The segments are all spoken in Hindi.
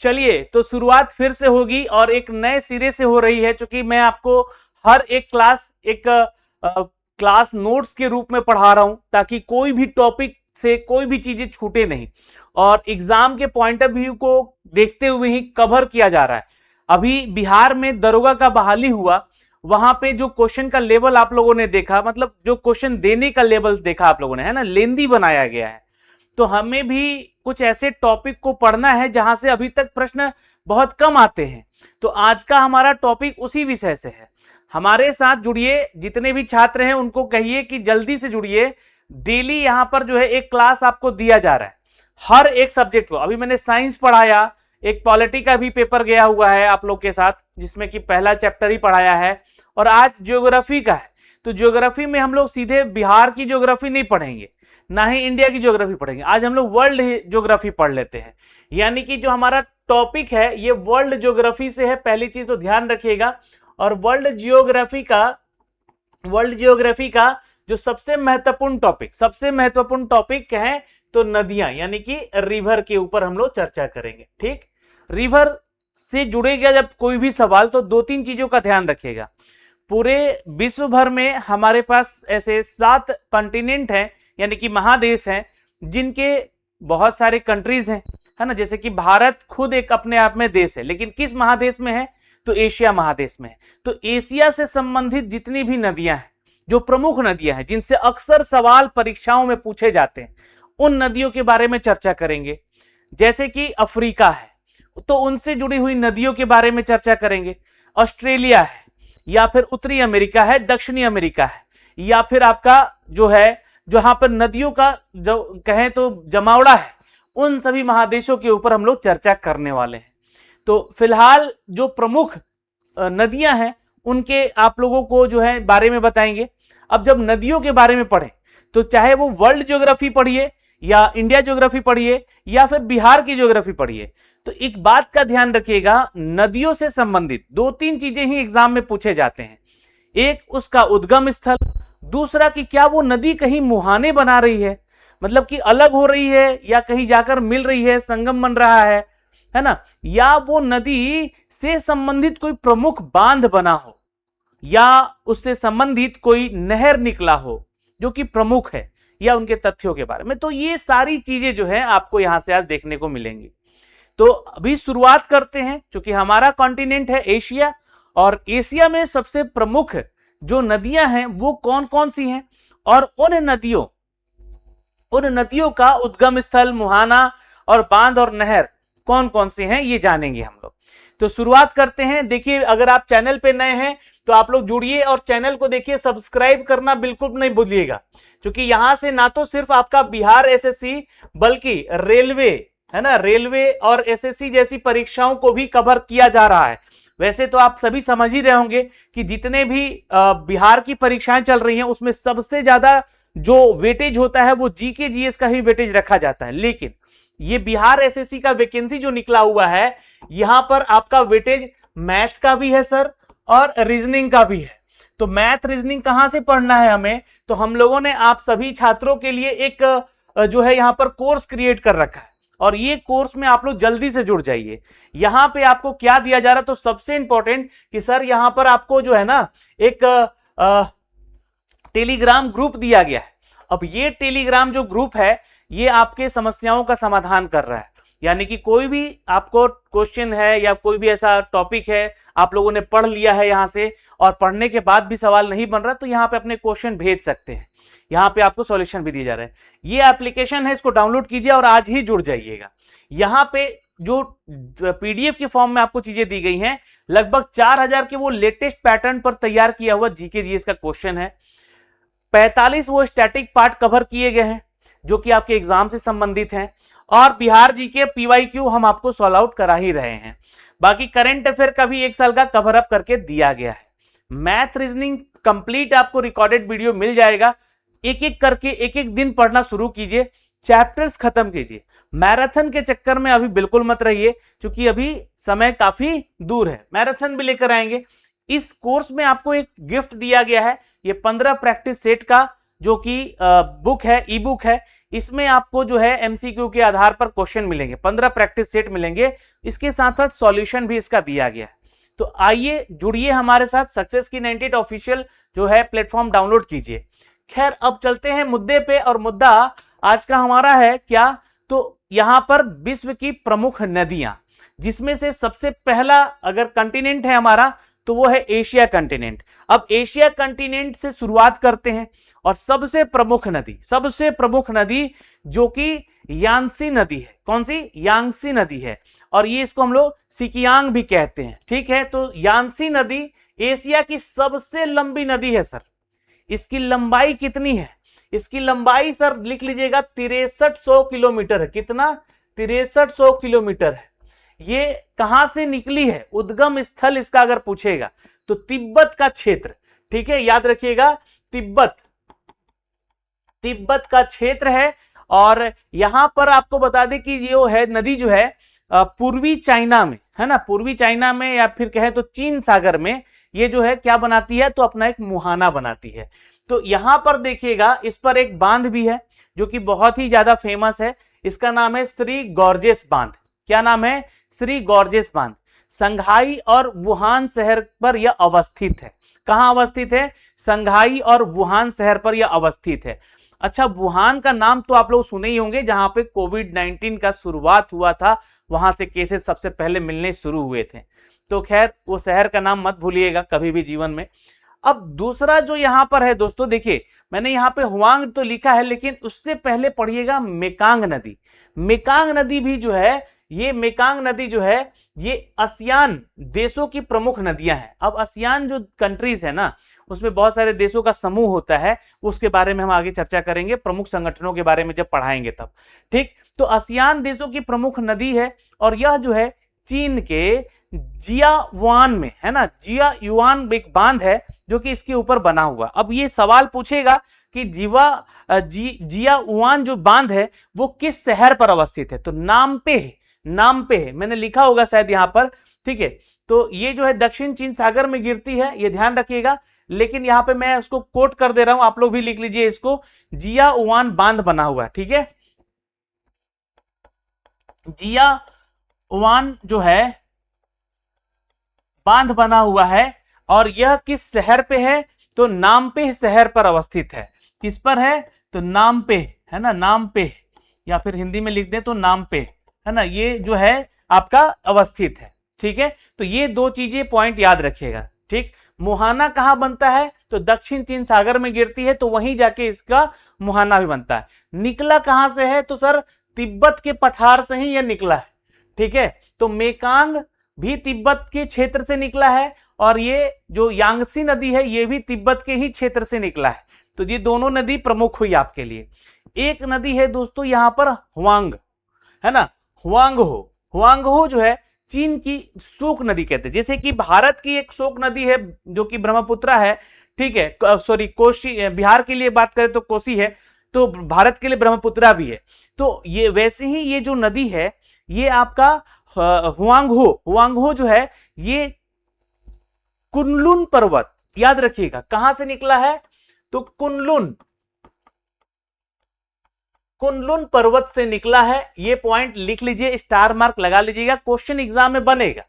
चलिए, तो शुरुआत फिर से होगी और एक नए सिरे से हो रही है, क्योंकि मैं आपको हर एक क्लास नोट्स के रूप में पढ़ा रहा हूं, ताकि कोई भी टॉपिक से कोई भी चीजें छूटे नहीं, और एग्जाम के पॉइंट ऑफ व्यू को देखते हुए ही कवर किया जा रहा है। अभी बिहार में दरोगा का बहाली हुआ, वहां पे जो क्वेश्चन का लेवल आप लोगों ने देखा, मतलब जो क्वेश्चन देने का लेवल देखा आप लोगों ने, है ना, लेंदी बनाया गया है। तो हमें भी कुछ ऐसे टॉपिक को पढ़ना है जहां से अभी तक प्रश्न बहुत कम आते हैं। तो आज का हमारा टॉपिक उसी विषय से है। हमारे साथ जुड़िए, जितने भी छात्र हैं उनको कहिए कि जल्दी से जुड़िए। डेली यहां पर जो है एक क्लास आपको दिया जा रहा है, हर एक सब्जेक्ट को। अभी मैंने साइंस पढ़ाया, एक पॉलिटी का भी पेपर गया हुआ है आप लोग के साथ, जिसमें कि पहला चैप्टर ही पढ़ाया है, और आज ज्योग्राफी का है। तो ज्योग्राफी में हम लोग सीधे बिहार की ज्योग्राफी नहीं पढ़ेंगे, ना ही इंडिया की ज्योग्राफी पढ़ेंगे। आज हम लोग वर्ल्ड ज्योग्राफी पढ़ लेते हैं, यानी कि जो हमारा टॉपिक है ये वर्ल्ड ज्योग्राफी से है। पहली चीज तो ध्यान रखिएगा। और वर्ल्ड ज्योग्राफी का जो सबसे महत्वपूर्ण टॉपिक है तो नदियां, यानी कि रिवर के ऊपर हम लोग चर्चा करेंगे। ठीक, रिवर से जुड़ेगा जब कोई भी सवाल, तो दो तीन चीजों का ध्यान रखिएगा। पूरे विश्व भर में हमारे पास ऐसे 7 कॉन्टिनेंट हैं, यानी कि महादेश हैं, जिनके बहुत सारे कंट्रीज हैं, है ना। जैसे कि भारत खुद एक अपने आप में देश है, लेकिन किस महादेश में है, तो एशिया महादेश में है। तो एशिया से संबंधित जितनी भी नदियां हैं, जो प्रमुख नदियां हैं, जिनसे अक्सर सवाल परीक्षाओं में पूछे जाते हैं, उन नदियों के बारे में चर्चा करेंगे। जैसे कि अफ्रीका है, तो उनसे जुड़ी हुई नदियों के बारे में चर्चा करेंगे। ऑस्ट्रेलिया है, या फिर उत्तरी अमेरिका है, दक्षिणी अमेरिका है, या फिर आपका जो है जहां पर नदियों का जो कहें तो जमावड़ा है, उन सभी महादेशों के ऊपर हम लोग चर्चा करने वाले हैं। तो फिलहाल जो प्रमुख नदियां हैं उनके आप लोगों को जो है बारे में बताएंगे। अब जब नदियों के बारे में पढ़ें, तो चाहे वो वर्ल्ड ज्योग्राफी पढ़िए, या इंडिया ज्योग्राफी पढ़िए, या फिर बिहार की ज्योग्राफी पढ़िए, तो एक बात का ध्यान रखिएगा, नदियों से संबंधित 2-3 चीजें ही एग्जाम में पूछे जाते हैं। एक, उसका उद्गम स्थल। दूसरा कि क्या वो नदी कहीं मुहाने बना रही है, मतलब कि अलग हो रही है, या कहीं जाकर मिल रही है, संगम बन रहा है ना, या वो नदी से संबंधित कोई प्रमुख बांध बना हो, या उससे संबंधित कोई नहर निकला हो जो कि प्रमुख है, या उनके तथ्यों के बारे में। तो ये सारी चीजें जो है आपको यहां से आज देखने को मिलेंगी। तो अभी शुरुआत करते हैं, क्योंकि हमारा कॉन्टिनेंट है एशिया, और एशिया में सबसे प्रमुख जो नदियां हैं वो कौन कौन सी हैं, और उन नदियों का उद्गम स्थल, मुहाना और बांध और नहर कौन कौन से हैं, ये जानेंगे हम लोग। तो शुरुआत करते हैं। देखिए, अगर आप चैनल पे नए हैं तो आप लोग जुड़िए, और चैनल को देखिए सब्सक्राइब करना बिल्कुल नहीं भूलिएगा, क्योंकि यहां से ना तो सिर्फ आपका बिहार एसएससी, बल्कि रेलवे, है ना, रेलवे और एसएससी जैसी परीक्षाओं को भी कवर किया जा रहा है। वैसे तो आप सभी समझ ही रहे होंगे कि जितने भी बिहार की परीक्षाएं चल रही हैं, उसमें सबसे ज्यादा जो वेटेज होता है वो जीके जीएस का ही वेटेज रखा जाता है। लेकिन ये बिहार एसएससी का वैकेंसी जो निकला हुआ है, यहां पर आपका वेटेज मैथ का भी है सर, और रीजनिंग का भी है। तो मैथ रीजनिंग कहां से पढ़ना है हमें, तो हम लोगों ने आप सभी छात्रों के लिए एक जो है यहां पर कोर्स क्रिएट कर रखा है, और ये कोर्स में आप लोग जल्दी से जुड़ जाइए। यहां पे आपको क्या दिया जा रहा है, तो सबसे इंपॉर्टेंट कि सर यहां पर आपको जो है ना एक टेलीग्राम ग्रुप दिया गया है। अब ये टेलीग्राम जो ग्रुप है, ये आपके समस्याओं का समाधान कर रहा है, यानी कि कोई भी आपको क्वेश्चन है या कोई भी ऐसा टॉपिक है आप लोगों ने पढ़ लिया है यहां से, और पढ़ने के बाद भी सवाल नहीं बन रहा, तो यहां पे अपने क्वेश्चन भेज सकते हैं। यहां पे आपको सॉल्यूशन भी दिए जा रहे हैं। ये एप्लीकेशन है, इसको डाउनलोड कीजिए और आज ही जुड़ जाइएगा। यहां पे जो पीडीएफ के फॉर्म में आपको चीजें दी गई हैं, लगभग 4000 के वो लेटेस्ट पैटर्न पर तैयार किया हुआ जीके जीएस का क्वेश्चन है। 45 वो स्टैटिक पार्ट कवर किए गए हैं जो कि आपके एग्जाम से संबंधित हैं, और बिहार जीके पीवाईक्यू हम आपको सॉल्व आउट करा ही रहे हैं। बाकी करंट अफेयर का भी 1 साल का कवर अप करके दिया गया है। मैथ रीजनिंग कंप्लीट आपको रिकॉर्डेड वीडियो मिल जाएगा। एक एक करके एक एक दिन पढ़ना शुरू कीजिए, चैप्टर्स खत्म कीजिए। मैराथन के चक्कर में अभी बिल्कुल मत रहिए, क्योंकि अभी समय काफी दूर है। मैराथन भी लेकर आएंगे। इस कोर्स में आपको एक गिफ्ट दिया गया है, ये 15 प्रैक्टिस सेट का जो कि बुक है, ई बुक है, इसमें आपको जो है एमसीक्यू के आधार पर क्वेश्चन मिलेंगे, 15 प्रैक्टिस सेट मिलेंगे, इसके साथ साथ सॉल्यूशन भी इसका दिया गया है। तो आइए जुड़िए हमारे साथ, सक्सेस की 98 ऑफिशियल जो है प्लेटफॉर्म डाउनलोड कीजिए। खैर अब चलते हैं मुद्दे पे, और मुद्दा आज का हमारा है क्या, तो यहां पर विश्व की प्रमुख नदियां, जिसमें से सबसे पहला अगर कंटिनेंट है हमारा तो वो है एशिया कंटिनेंट। अब एशिया कंटिनेंट से शुरुआत करते हैं, और सबसे प्रमुख नदी जो कि यांसी नदी है। कौन सी? यांसी नदी है, और ये इसको हम लोग सिकियांग भी कहते हैं, ठीक है। तो यांसी नदी एशिया की सबसे लंबी नदी है सर। इसकी लंबाई कितनी है? इसकी लंबाई सर लिख लीजिएगा 6300 किलोमीटर है। कितना? 6300 किलोमीटर है। ये कहां से निकली है? उद्गम स्थल इसका अगर पूछेगा तो तिब्बत का क्षेत्र, ठीक है, याद रखिएगा, तिब्बत का क्षेत्र है। और यहां पर आपको बता दें कि ये है नदी जो है पूर्वी चाइना में, है ना, पूर्वी चाइना में या फिर कहें तो चीन सागर में ये जो है क्या बनाती है, तो अपना एक मुहाना बनाती है। तो यहां पर देखिएगा इस पर एक बांध भी है जो कि बहुत ही ज्यादा फेमस है। इसका नाम है श्री गॉर्जेस बांध। क्या नाम है? श्री गॉर्जेस बांध। संघाई और वुहान शहर पर यह अवस्थित है। कहां अवस्थित है? संघाई और वुहान शहर पर यह अवस्थित है। अच्छा, वुहान का नाम तो आप लोग सुने ही होंगे, जहां पे कोविड-19 का शुरुआत हुआ था, वहां से केसेस सबसे पहले मिलने शुरू हुए थे। तो खैर वो शहर का नाम मत भूलिएगा कभी भी जीवन में। अब दूसरा जो यहां पर है दोस्तों, देखिए मैंने यहां पे हुआंग तो लिखा है, लेकिन उससे पहले पढ़िएगा मेकांग नदी। मेकांग नदी भी जो है, ये मेकांग नदी जो है ये आसियान देशों की प्रमुख नदियां हैं। अब आसियान जो कंट्रीज है ना, उसमें बहुत सारे देशों का समूह होता है, उसके बारे में हम आगे चर्चा करेंगे, प्रमुख संगठनों के बारे में जब पढ़ाएंगे तब, ठीक। तो आसियान देशों की प्रमुख नदी है, और यह जो है चीन के जियावान में, है ना, जियायुआन एक बांध है जो कि इसके ऊपर बना हुआ। अब ये सवाल पूछेगा कि जियायुआन जो बांध है वो किस शहर पर अवस्थित है, तो नामपे है, मैंने लिखा होगा शायद यहां पर, ठीक है। तो ये जो है दक्षिण चीन सागर में गिरती है, ये ध्यान रखिएगा। लेकिन यहां पे मैं उसको कोट कर दे रहा हूं, आप लोग भी लिख लीजिए इसको, जियायुआन बांध बना हुआ है, ठीक है। जियायुआन जो है बांध बना हुआ है, और यह किस शहर पे है, तो नामपे शहर पर अवस्थित है। किस पर है? तो नामपे, है ना, नामपे, या फिर हिंदी में लिख दें तो नामपे, है ना, ये जो है आपका अवस्थित है, ठीक है। तो ये दो चीजें पॉइंट याद रखिएगा, ठीक। मुहाना कहां बनता है? तो दक्षिण चीन सागर में गिरती है, तो वहीं जाके इसका मुहाना भी बनता है। निकला कहां से है? तो सर तिब्बत के पठार से ही यह निकला है, ठीक है। तो मेकांग भी तिब्बत के क्षेत्र से निकला है, और ये जो यांगसी नदी है ये भी तिब्बत के ही क्षेत्र से निकला है। तो ये दोनों नदी प्रमुख हुई आपके लिए। एक नदी है दोस्तों यहां पर हुआंग, है ना, हुआंगहो जो है चीन की शोक नदी कहते हैं। जैसे कि भारत की एक शोक नदी है जो कि ब्रह्मपुत्रा है, ठीक है, सॉरी कोसी, बिहार के लिए बात करें तो कोसी है, तो भारत के लिए ब्रह्मपुत्रा भी है। तो ये वैसे ही ये जो नदी है ये आपका हुआंगहो जो है ये कुनलुन पर्वत, याद रखिएगा कहां से निकला है, तो कुनलुन पर्वत से निकला है। ये पॉइंट लिख लीजिए, स्टार मार्क लगा लीजिएगा, क्वेश्चन एग्जाम में बनेगा।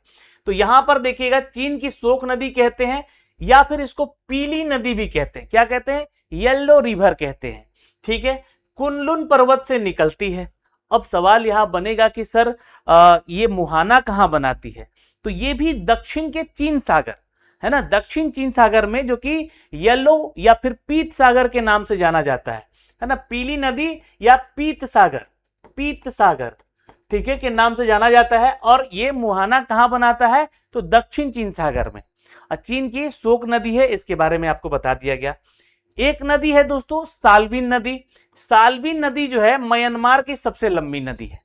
तो यहां पर देखिएगा चीन की शोक नदी कहते हैं, या फिर इसको पीली नदी भी कहते हैं। क्या कहते हैं? येलो रिवर कहते हैं, ठीक है। कुनलुन पर्वत से निकलती है। अब सवाल यहां बनेगा कि सर ये मुहाना कहां बनाती है, तो ये भी दक्षिण के चीन सागर, है ना, दक्षिण चीन सागर में, जो कि येलो या फिर पीत सागर के नाम से जाना जाता है ना, पीली नदी या पीत सागर, ठीक है, के नाम से जाना जाता है। और ये मुहाना कहां बनाता है? तो दक्षिण चीन सागर में। चीन की शोक नदी है, इसके बारे में आपको बता दिया गया। एक नदी है दोस्तों साल्विन नदी। साल्विन नदी जो है म्यांमार की सबसे लंबी नदी है।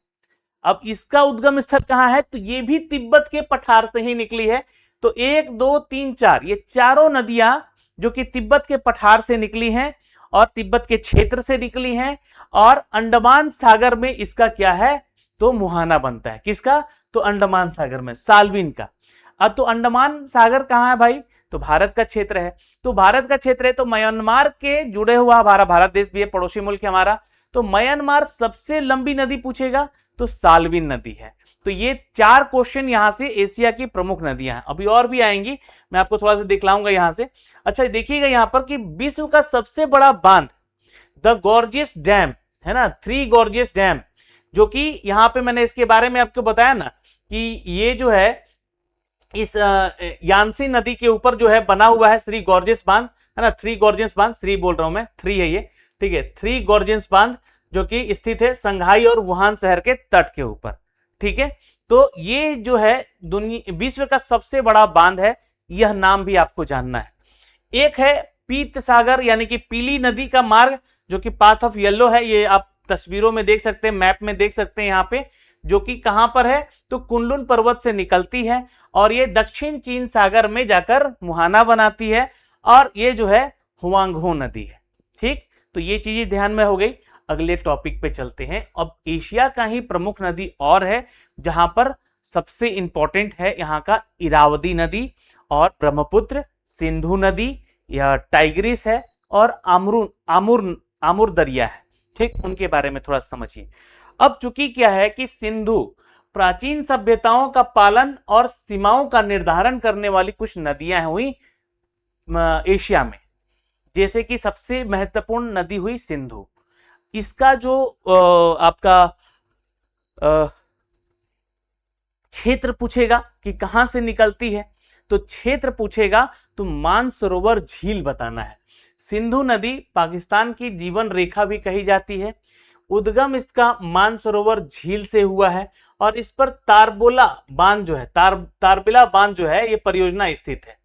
अब इसका उद्गम स्थल कहां है? तो ये भी तिब्बत के पठार से ही निकली है। तो 1 2 3 4 ये चारों नदियां जो कि तिब्बत के पठार से निकली हैं और तिब्बत के क्षेत्र से निकली हैं, और अंडमान सागर में इसका क्या है? तो मुहाना बनता है। किसका? तो अंडमान सागर में, साल्विन का। अब तो अंडमान सागर कहां है भाई? तो भारत का क्षेत्र है। तो भारत का क्षेत्र है तो म्यांमार के जुड़े हुआ हमारा भारत देश भी है, पड़ोसी मुल्क है हमारा। तो म्यांमार सबसे लंबी नदी पूछेगा तो साल्विन नदी है। तो ये 4 क्वेश्चन यहां से एशिया की प्रमुख नदियां हैं, अभी और भी आएंगी, मैं आपको थोड़ा सा दिखलाऊंगा यहां से। अच्छा देखिएगा यहां पर कि विश्व का सबसे बड़ा बांध द गॉर्जियस डैम है ना, 3 गॉर्जियस डैम, जो कि यहां पे मैंने इसके बारे में आपको बताया ना कि ये जो है इस यांसी नदी के ऊपर जो है बना हुआ है श्री गॉर्जियस बांध है ना, 3 गॉर्जियस बांध, श्री बोल रहा हूं मैं, 3 है ये, ठीक है, 3 गॉर्जियस बांध जो कि स्थित है संघाई और वुहान शहर के तट के ऊपर, ठीक है। तो ये जो है दुनिया विश्व का सबसे बड़ा बांध है, यह नाम भी आपको जानना है। एक है पीत सागर यानी कि पीली नदी का मार्ग, जो कि पाथ ऑफ येलो है, ये आप तस्वीरों में देख सकते हैं, मैप में देख सकते हैं यहाँ पे, जो कि कहां पर है तो कुनलुन पर्वत से निकलती है और ये दक्षिण चीन सागर में जाकर मुहाना बनाती है, और ये जो है हुआंगहो नदी है, ठीक। तो ये चीजें ध्यान में हो गई। अगले टॉपिक पे चलते हैं। अब एशिया का ही प्रमुख नदी और है जहां पर सबसे इंपॉर्टेंट है यहाँ का इरावदी नदी और ब्रह्मपुत्र, सिंधु नदी, यह टाइग्रिस है और आमुर दरिया है, ठीक। उनके बारे में थोड़ा समझिए। अब चूंकि क्या है कि सिंधु प्राचीन सभ्यताओं का पालन और सीमाओं का निर्धारण करने वाली कुछ नदियां हुई एशिया में, जैसे कि सबसे महत्वपूर्ण नदी हुई सिंधु। इसका जो आपका क्षेत्र पूछेगा कि कहां से निकलती है, तो क्षेत्र पूछेगा तो मानसरोवर झील बताना है। सिंधु नदी पाकिस्तान की जीवन रेखा भी कही जाती है। उद्गम इसका मानसरोवर झील से हुआ है और इस पर तारबोला बांध जो है, तारबिला बांध जो है, ये परियोजना स्थित है।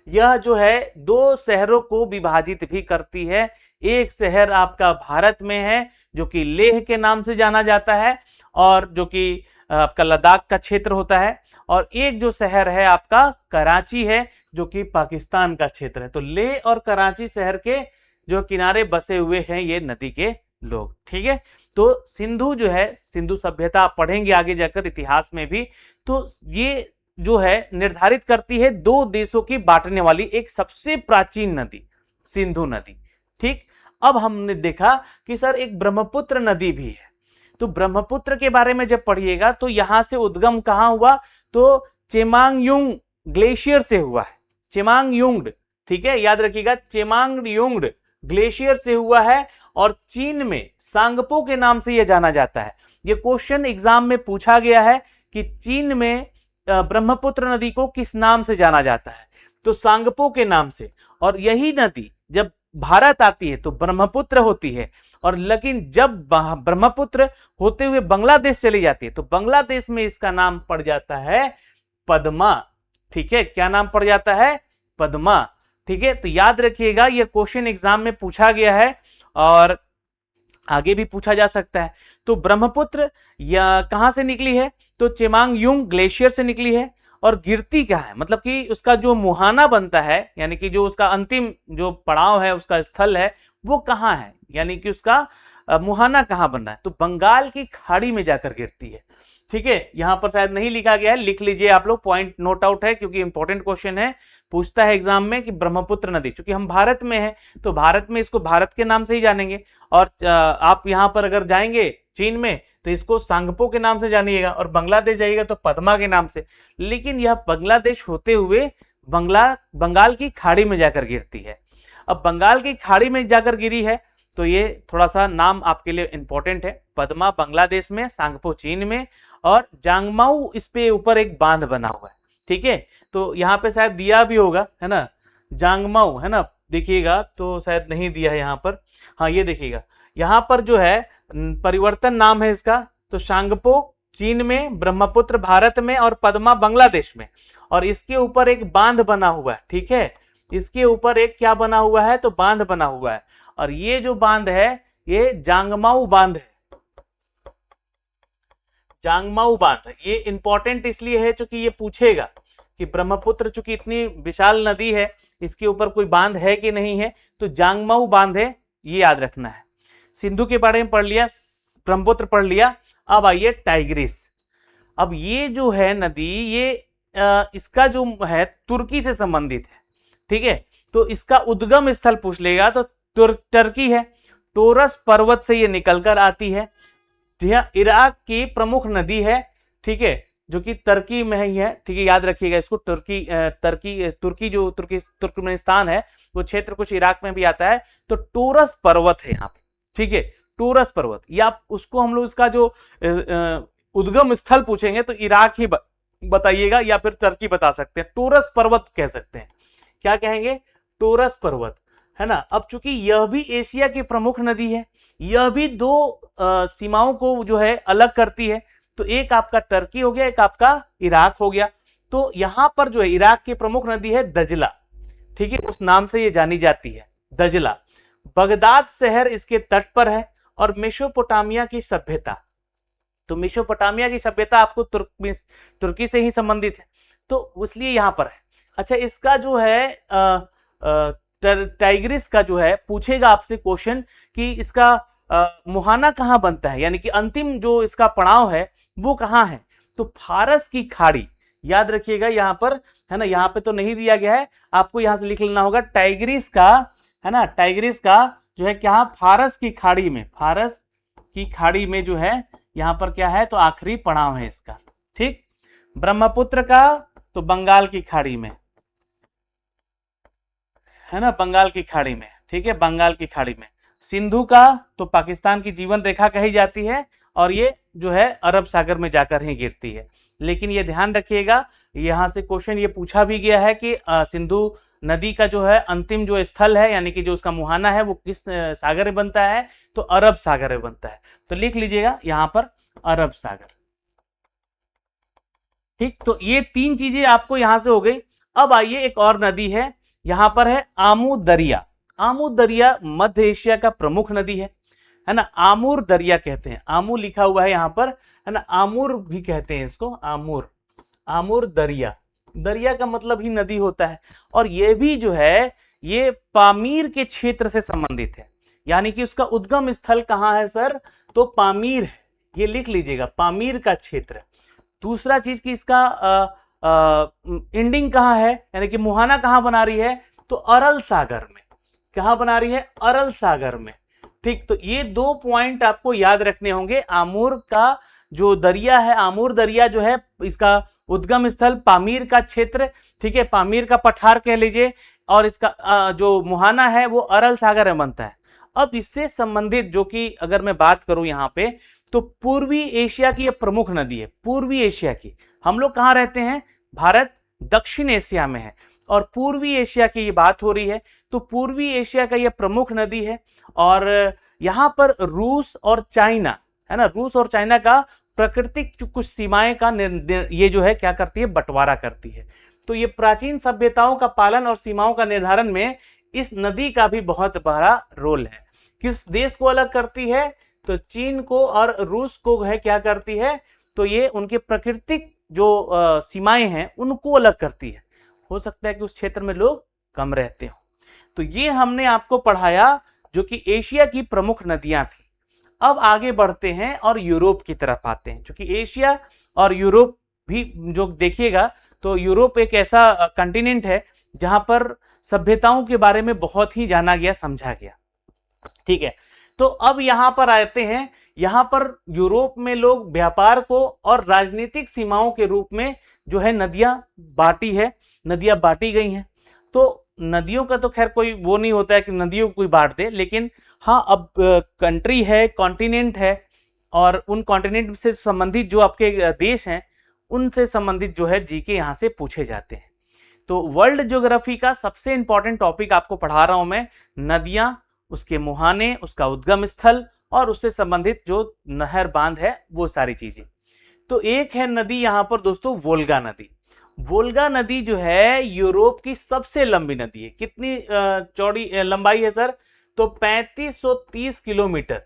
यह जो है 2 शहरों को विभाजित भी करती है। एक शहर आपका भारत में है जो कि लेह के नाम से जाना जाता है और जो कि आपका लद्दाख का क्षेत्र होता है, और एक जो शहर है आपका कराची है जो कि पाकिस्तान का क्षेत्र है। तो लेह और कराची शहर के जो किनारे बसे हुए हैं ये नदी के लोग, ठीक है। तो सिंधु जो है, सिंधु सभ्यता आप पढ़ेंगे आगे जाकर इतिहास में भी, तो ये जो है निर्धारित करती है 2 देशों की बांटने वाली एक सबसे प्राचीन नदी सिंधु नदी, ठीक। अब हमने देखा कि सर एक ब्रह्मपुत्र नदी भी है, तो ब्रह्मपुत्र के बारे में जब पढ़िएगा तो यहां से उद्गम कहां हुआ तो चेमांगयुंग ग्लेशियर से हुआ है, चेमांगयुंग, ठीक है, याद रखिएगा चेमांगयुंग ग्लेशियर से हुआ है और चीन में सांगपो के नाम से यह जाना जाता है। यह क्वेश्चन एग्जाम में पूछा गया है कि चीन में ब्रह्मपुत्र नदी को किस नाम से जाना जाता है, तो सांगपो के नाम से। और यही नदी जब भारत आती है तो ब्रह्मपुत्र होती है, और लेकिन जब ब्रह्मपुत्र होते हुए बांग्लादेश चली जाती है तो बांग्लादेश में इसका नाम पड़ जाता है पद्मा, ठीक है। क्या नाम पड़ जाता है? पद्मा, ठीक है। तो याद रखिएगा यह क्वेश्चन एग्जाम में पूछा गया है और आगे भी पूछा जा सकता है। तो ब्रह्मपुत्र या कहां से निकली है तो चेमांगयुंग ग्लेशियर से निकली है, और गिरती क्या है, मतलब कि उसका जो मुहाना बनता है, यानी कि जो उसका अंतिम जो पड़ाव है, उसका स्थल है, वो कहां है, यानी कि उसका मुहाना कहां बनना है, तो बंगाल की खाड़ी में जाकर गिरती है, ठीक है। यहां पर शायद नहीं लिखा गया है, लिख लीजिए आप लोग, पॉइंट नोट आउट है क्योंकि इंपॉर्टेंट क्वेश्चन है, पूछता है एग्जाम में कि ब्रह्मपुत्र नदी, चूंकि हम भारत में हैं तो भारत में इसको भारत के नाम से ही जानेंगे, और आप यहां पर अगर जाएंगे चीन में तो इसको सांगपो के नाम से जानिएगा, और बांग्लादेश जाइएगा तो पद्मा के नाम से। लेकिन यह बांग्लादेश होते हुए बंगाल की खाड़ी में जाकर गिरती है। अब बंगाल की खाड़ी में जाकर गिरी है तो ये थोड़ा सा नाम आपके लिए इंपॉर्टेंट है। पद्मा बांग्लादेश में, सांगपो चीन में, और जांगमाऊ इस पे ऊपर एक बांध बना हुआ है, ठीक है। तो यहाँ पे शायद दिया भी होगा, है ना, जांगमाऊ, है ना, देखिएगा तो शायद नहीं दिया है यहाँ पर, हाँ ये देखिएगा यहाँ पर जो है परिवर्तन नाम है इसका, तो सांगपो चीन में, ब्रह्मपुत्र भारत में और पद्मा बांग्लादेश में, और इसके ऊपर एक बांध बना हुआ है, ठीक है। इसके ऊपर एक क्या बना हुआ है तो बांध बना हुआ है, और ये जो बांध है ये जांगमाऊ बांध है, जांगमाऊ बांध। ये इंपॉर्टेंट इसलिए है क्योंकि ये पूछेगा कि ब्रह्मपुत्र चूंकि इतनी विशाल नदी है इसके ऊपर कोई बांध है कि नहीं है, तो जांगमाऊ बांध है, ये याद रखना है। सिंधु के बारे में पढ़ लिया, ब्रह्मपुत्र पढ़ लिया, अब आइए टाइग्रिस। अब ये जो है नदी, ये इसका जो है तुर्की से संबंधित है, ठीक है। तो इसका उद्गम स्थल पूछ लेगा तो टर्की है। टोरस पर्वत से ये निकलकर आती है। यह इराक की प्रमुख नदी है, ठीक है, जो कि तुर्की में ही है, ठीक है, याद रखिएगा इसको। तुर्की जो तुर्कमेनिस्तान है वो क्षेत्र कुछ इराक में भी आता है। तो टोरस पर्वत है यहाँ पे, ठीक है, टोरस पर्वत, या उसको हम लोग इसका जो उद्गम स्थल पूछेंगे तो इराक ही बताइएगा या फिर तुर्की बता सकते हैं। टोरस पर्वत कह सकते हैं, क्या कहेंगे, टोरस पर्वत, है ना। अब चूंकि यह भी एशिया की प्रमुख नदी है, यह भी दो सीमाओं को जो है अलग करती है। तो एक आपका तुर्की हो गया, एक आपका इराक हो गया। तो यहां पर जो है इराक की प्रमुख नदी है दजला, ठीक है, उस नाम से ये जानी जाती है, दजला। बगदाद शहर इसके तट पर है। और मेसोपोटामिया की सभ्यता, तो मेसोपोटामिया की सभ्यता आपको तुर्की से ही संबंधित है, तो इसलिए यहां पर है। अच्छा, इसका जो है टाइग्रिस का जो है पूछेगा आपसे क्वेश्चन कि इसका मुहाना कहां बनता है, यानी कि अंतिम जो इसका पड़ाव है वो कहां है। तो फारस की खाड़ी, याद रखिएगा यहां पर, है ना, यहां पे तो नहीं दिया गया है, आपको यहां से लिख लेना होगा टाइग्रिस का, है ना, टाइग्रिस का जो है क्या, फारस की खाड़ी में, फारस की खाड़ी में जो है यहां पर क्या है, तो आखिरी पड़ाव है इसका, ठीक। ब्रह्मपुत्र का तो बंगाल की खाड़ी में, है ना, बंगाल की खाड़ी में, ठीक है, बंगाल की खाड़ी में। सिंधु का तो पाकिस्तान की जीवन रेखा कही जाती है, और ये जो है अरब सागर में जाकर ही गिरती है। लेकिन ये ध्यान रखिएगा, यहां से क्वेश्चन ये पूछा भी गया है कि सिंधु नदी का जो है अंतिम जो स्थल है, यानी कि जो उसका मुहाना है, वो किस सागर में बनता है, तो अरब सागर में बनता है। तो लिख लीजिएगा यहां पर अरब सागर, ठीक। तो ये तीन चीजें आपको यहां से हो गई। अब आइए एक और नदी है, यहां पर है आमू दरिया। आमू दरिया मध्य एशिया का प्रमुख नदी है ना। आमूर दरिया कहते हैं, आमू लिखा हुआ है यहां पर, है ना, आमूर भी कहते हैं इसको, आमूर, आमूर दरिया। दरिया का मतलब ही नदी होता है। और ये भी जो है ये पामीर के क्षेत्र से संबंधित है, यानी कि उसका उद्गम स्थल कहां है सर, तो पामीर है, ये लिख लीजिएगा, पामीर का क्षेत्र। दूसरा चीज कि इसका एंडिंग कहां है, यानी कि मुहाना कहां बना रही है, तो अरल सागर में। कहां बना रही है, अरल सागर में, ठीक। तो ये दो पॉइंट आपको याद रखने होंगे। आमूर का जो दरिया है, आमूर दरिया जो है इसका उद्गम स्थल पामीर का क्षेत्र, ठीक है, पामीर का पठार कह लीजिए, और इसका जो मुहाना है वो अरल सागर में बनता है। अब इससे संबंधित जो कि अगर मैं बात करूं यहां पे, तो पूर्वी एशिया की यह प्रमुख नदी है, पूर्वी एशिया की। हम लोग कहां रहते हैं, भारत दक्षिण एशिया में है, और पूर्वी एशिया की ये बात हो रही है। तो पूर्वी एशिया का यह प्रमुख नदी है, और यहां पर रूस और चाइना, है ना, रूस और चाइना का प्राकृतिक कुछ सीमाएं का ये जो है क्या करती है, बंटवारा करती है। तो ये प्राचीन सभ्यताओं का पालन और सीमाओं का निर्धारण में इस नदी का भी बहुत बड़ा रोल है। किस देश को अलग करती है, तो चीन को और रूस को है क्या करती है, तो ये उनके प्राकृतिक जो सीमाएं हैं उनको अलग करती है। हो सकता है कि उस क्षेत्र में लोग कम रहते हो। तो ये हमने आपको पढ़ाया जो कि एशिया की प्रमुख नदियां थी। अब आगे बढ़ते हैं और यूरोप की तरफ आते हैं, क्योंकि एशिया और यूरोप भी जो देखिएगा, तो यूरोप एक ऐसा कंटिनेंट है जहां पर सभ्यताओं के बारे में बहुत ही जाना गया, समझा गया, ठीक है। तो अब यहां पर आते हैं, यहां पर यूरोप में लोग व्यापार को और राजनीतिक सीमाओं के रूप में जो है नदियां बांटी है, नदियां बांटी गई हैं। तो नदियों का तो खैर कोई वो नहीं होता है कि नदियों को कोई बांट दे, लेकिन हाँ, अब कंट्री है, कॉन्टिनेंट है, और उन कॉन्टिनेंट से संबंधित जो आपके देश हैं उनसे संबंधित जो है जीके यहां से पूछे जाते हैं। तो वर्ल्ड ज्योग्राफी का सबसे इंपॉर्टेंट टॉपिक आपको पढ़ा रहा हूं मैं, नदियां, उसके मुहाने, उसका उद्गम स्थल, और उससे संबंधित जो नहर बांध है, वो सारी चीजें। तो एक है नदी यहां पर दोस्तों, वोल्गा नदी। वोल्गा नदी जो है यूरोप की सबसे लंबी नदी है। कितनी चौड़ी लंबाई है सर, तो 3530 किलोमीटर।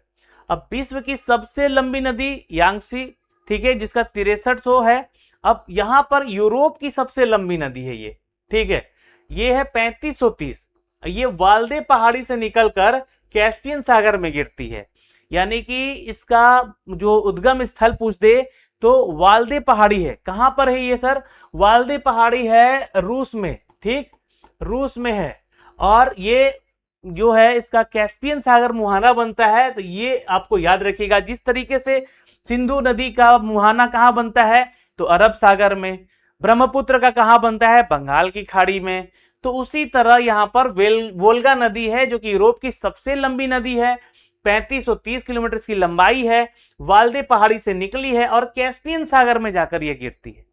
अब विश्व की सबसे लंबी नदी यांगसी, ठीक है, जिसका 6300 है। अब यहां पर यूरोप की सबसे लंबी नदी है ये, ठीक है, ये है 3530। ये वाल्दे पहाड़ी से निकलकर कैस्पियन सागर में गिरती है, यानी कि इसका जो उद्गम स्थल पूछ दे तो वाल्दे पहाड़ी है। कहां पर है ये सर, वाल्दे पहाड़ी है रूस में, ठीक, रूस में है। और ये जो है इसका कैस्पियन सागर मुहाना बनता है, तो ये आपको याद रखिएगा। जिस तरीके से सिंधु नदी का मुहाना कहाँ बनता है, तो अरब सागर में। ब्रह्मपुत्र का कहाँ बनता है, बंगाल की खाड़ी में। तो उसी तरह यहाँ पर वोल्गा नदी है, जो कि यूरोप की सबसे लंबी नदी है, 3530 किलोमीटर की लंबाई है, वाल्दे पहाड़ी से निकली है और कैस्पियन सागर में जाकर यह गिरती है।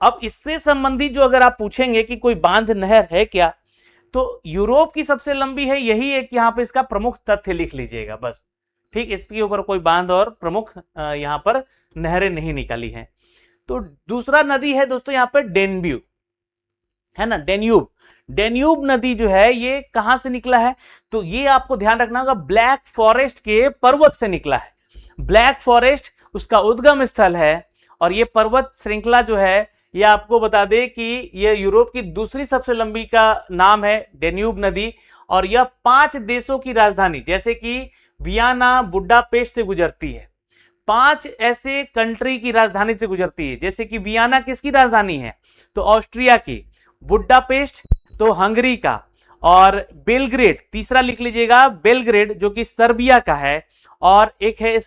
अब इससे संबंधित जो अगर आप पूछेंगे कि कोई बांध नहर है क्या, तो यूरोप की सबसे लंबी है, यही एक यहाँ पे इसका प्रमुख तथ्य लिख लीजिएगा बस। ठीक, इसके ऊपर कोई बांध और प्रमुख यहाँ पर नहरें नहीं निकाली हैं। तो दूसरा नदी है दोस्तों यहाँ पे डेन्यूब, है ना, डेन्यूब। डेन्यूब नदी जो है ये कहां से निकला है, तो ये आपको ध्यान रखना होगा, ब्लैक फॉरेस्ट के पर्वत से निकला है। ब्लैक फॉरेस्ट उसका उद्गम स्थल है और ये पर्वत श्रृंखला जो है, ये आपको बता दे कि ये यूरोप की दूसरी सबसे लंबी का नाम है डेन्यूब नदी। और यह 5 देशों की राजधानी जैसे कि वियना, बुडापेस्ट से गुजरती है। 5 ऐसे कंट्री की राजधानी से गुजरती है, जैसे कि वियना किसकी राजधानी है, तो ऑस्ट्रिया की, बुडापेस्ट तो हंगरी का, और बेलग्रेड तीसरा लिख लीजिएगा, बेलग्रेड जो कि सर्बिया का है, और एक है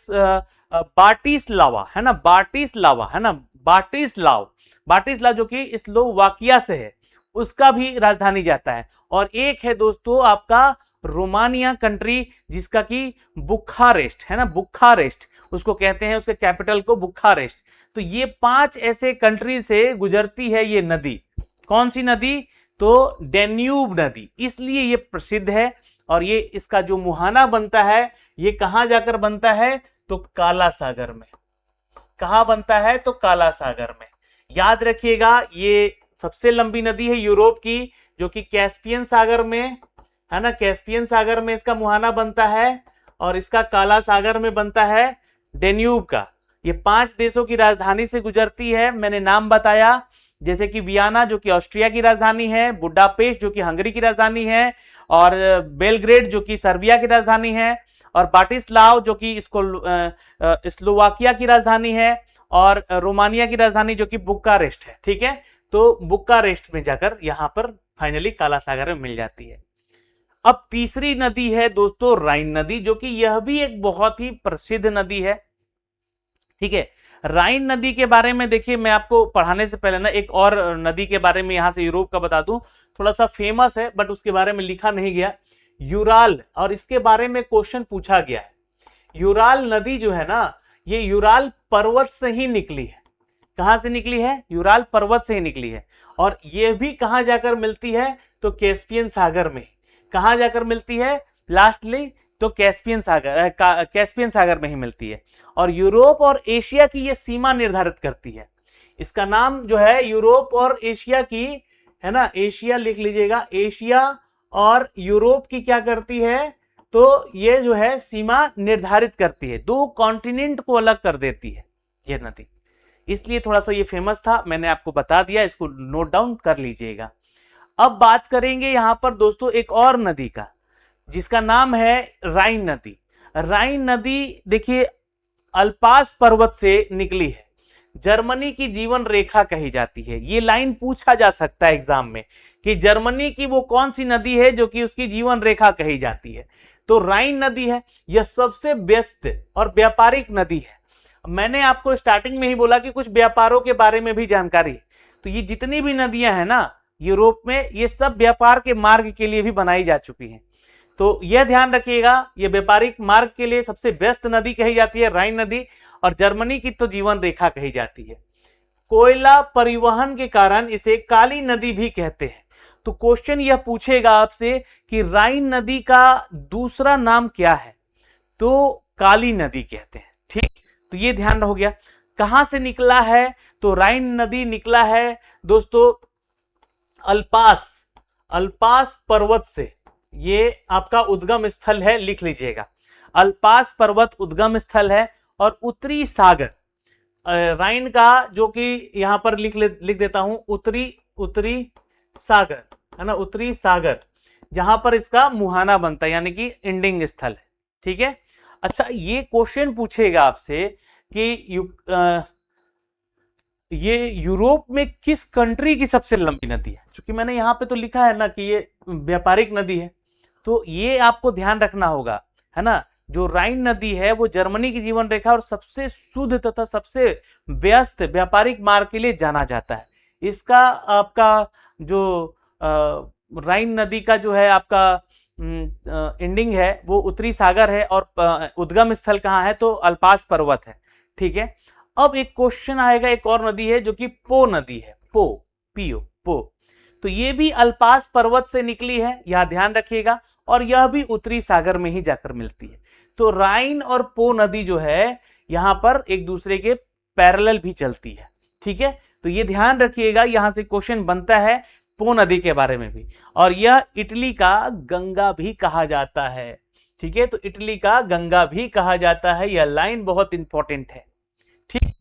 बाटिस्लावा, है ना, बाटिस्लावा, है ना, बाटिस्लाव जो कि स्लोवाकिया से है, उसका भी राजधानी जाता है। और एक है दोस्तों आपका रोमानिया कंट्री, जिसका कि बुखारेस्ट, है ना, बुखारेस्ट उसको कहते हैं, उसके कैपिटल को बुखारेस्ट। तो ये 5 ऐसे कंट्री से गुजरती है ये नदी। कौन सी नदी, तो डेन्यूब नदी, इसलिए ये प्रसिद्ध है। और ये इसका जो मुहाना बनता है, ये कहां जाकर बनता है, तो काला सागर में। कहां बनता है, तो काला सागर में। याद रखिएगा, ये सबसे लंबी नदी है यूरोप की, जो कि कैस्पियन सागर में, है ना, कैस्पियन सागर में इसका मुहाना बनता है, और इसका काला सागर में बनता है डेन्यूब का। ये 5 देशों की राजधानी से गुजरती है, मैंने नाम बताया, जैसे कि वियना जो कि ऑस्ट्रिया की राजधानी है, बुडापेस्ट जो कि हंगरी की राजधानी है, और बेलग्रेड जो कि सर्बिया की राजधानी है, और बाटिस्लाव जो कि स्लोवाकिया की राजधानी है, और रोमानिया की राजधानी जो कि बुकारेस्ट है। ठीक है, तो बुकारेस्ट में जाकर यहां पर फाइनली काला सागर में मिल जाती है। अब तीसरी नदी है दोस्तों राइन नदी, जो कि यह भी एक बहुत ही प्रसिद्ध नदी है। ठीक है, राइन नदी के बारे में देखिए, मैं आपको पढ़ाने से पहले ना एक और नदी के बारे में यहां से यूरोप का बता दूं, थोड़ा सा फेमस है बट उसके बारे में लिखा नहीं गया, यूराल, और इसके बारे में क्वेश्चन पूछा गया है। यूराल नदी जो है ना, ये यूराल पर्वत से ही निकली है। कहां से निकली है, यूराल पर्वत से ही निकली है। और यह भी कहां जाकर मिलती है, तो कैस्पियन सागर में। कहां जाकर मिलती है, लास्टली तो कैस्पियन सागर में ही मिलती है। और यूरोप और एशिया की यह सीमा निर्धारित करती है। इसका नाम जो है यूरोप और एशिया की, है ना, एशिया लिख लीजिएगा, एशिया और यूरोप की क्या करती है, तो ये जो है सीमा निर्धारित करती है, 2 कॉन्टिनेंट को अलग कर देती है ये नदी। इसलिए थोड़ा सा ये फेमस था, मैंने आपको बता दिया, इसको नोट डाउन कर लीजिएगा। अब बात करेंगे यहां पर दोस्तों एक और नदी का, जिसका नाम है राइन नदी। राइन नदी देखिए अल्पास पर्वत से निकली है, जर्मनी की जीवन रेखा कही जाती है। ये लाइन पूछा जा सकता है एग्जाम में कि जर्मनी की वो कौन सी नदी है जो कि उसकी जीवन रेखा कही जाती है, तो राइन नदी है। यह सबसे व्यस्त और व्यापारिक नदी है। मैंने आपको स्टार्टिंग में ही बोला कि कुछ व्यापारों के बारे में भी जानकारी है। तो ये जितनी भी नदियां हैं ना यूरोप में, ये सब व्यापार के मार्ग के लिए भी बनाई जा चुकी हैं। तो यह ध्यान रखिएगा, ये व्यापारिक मार्ग के लिए सबसे व्यस्त नदी कही जाती है राइन नदी, और जर्मनी की तो जीवन रेखा कही जाती है। कोयला परिवहन के कारण इसे काली नदी भी कहते हैं। तो क्वेश्चन यह पूछेगा आपसे कि राइन नदी का दूसरा नाम क्या है, तो काली नदी कहते हैं। ठीक, तो ये ध्यान हो गया। कहां से निकला है, तो राइन नदी निकला है दोस्तों अल्पास पर्वत से। ये आपका उद्गम स्थल है, लिख लीजिएगा, अल्पास पर्वत उद्गम स्थल है। और उत्तरी सागर राइन का, जो कि यहां पर लिख देता हूं, उत्तरी सागर, है ना, उत्तरी सागर, जहां पर इसका मुहाना बनता है, यानी कि एंडिंग स्थल है। ठीक है, अच्छा, ये क्वेश्चन पूछेगा आपसे कि ये यूरोप में किस कंट्री की सबसे लंबी नदी है। क्योंकि मैंने यहां पे तो लिखा है ना कि ये व्यापारिक नदी है, तो ये आपको ध्यान रखना होगा, है ना। जो राइन नदी है वो जर्मनी की जीवन रेखा और सबसे शुद्ध तथा सबसे व्यस्त व्यापारिक मार्ग के लिए जाना जाता है। इसका आपका जो राइन नदी का जो है आपका एंडिंग है वो उत्तरी सागर है और उद्गम स्थल कहाँ है तो अल्पास पर्वत है, ठीक है। अब एक क्वेश्चन आएगा, एक और नदी है जो कि पो नदी है, पो, पीओ, पो। तो ये भी अल्पास पर्वत से निकली है, यह ध्यान रखिएगा, और यह भी उत्तरी सागर में ही जाकर मिलती है। तो राइन और पो नदी जो है यहां पर एक दूसरे के पैरेलल भी चलती है, ठीक है। तो ये ध्यान रखिएगा, यहां से क्वेश्चन बनता है पो नदी के बारे में भी। और यह इटली का गंगा भी कहा जाता है, ठीक है। तो इटली का गंगा भी कहा जाता है, यह लाइन बहुत इंपॉर्टेंट है, ठीक।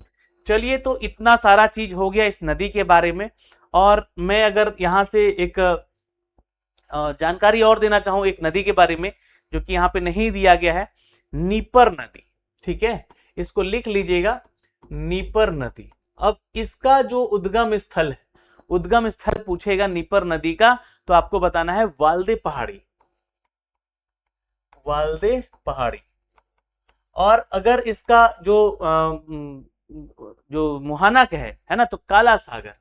चलिए, तो इतना सारा चीज हो गया इस नदी के बारे में। और मैं अगर यहां से एक जानकारी और देना चाहूं एक नदी के बारे में जो कि यहां पे नहीं दिया गया है, नीपर नदी, ठीक है। इसको लिख लीजिएगा, नीपर नदी। अब इसका जो उद्गम स्थल है, उद्गम स्थल पूछेगा नीपर नदी का, तो आपको बताना है वाल्दे पहाड़ी, वाल्दे पहाड़ी। और अगर इसका जो मुहानक है ना, तो काला सागर,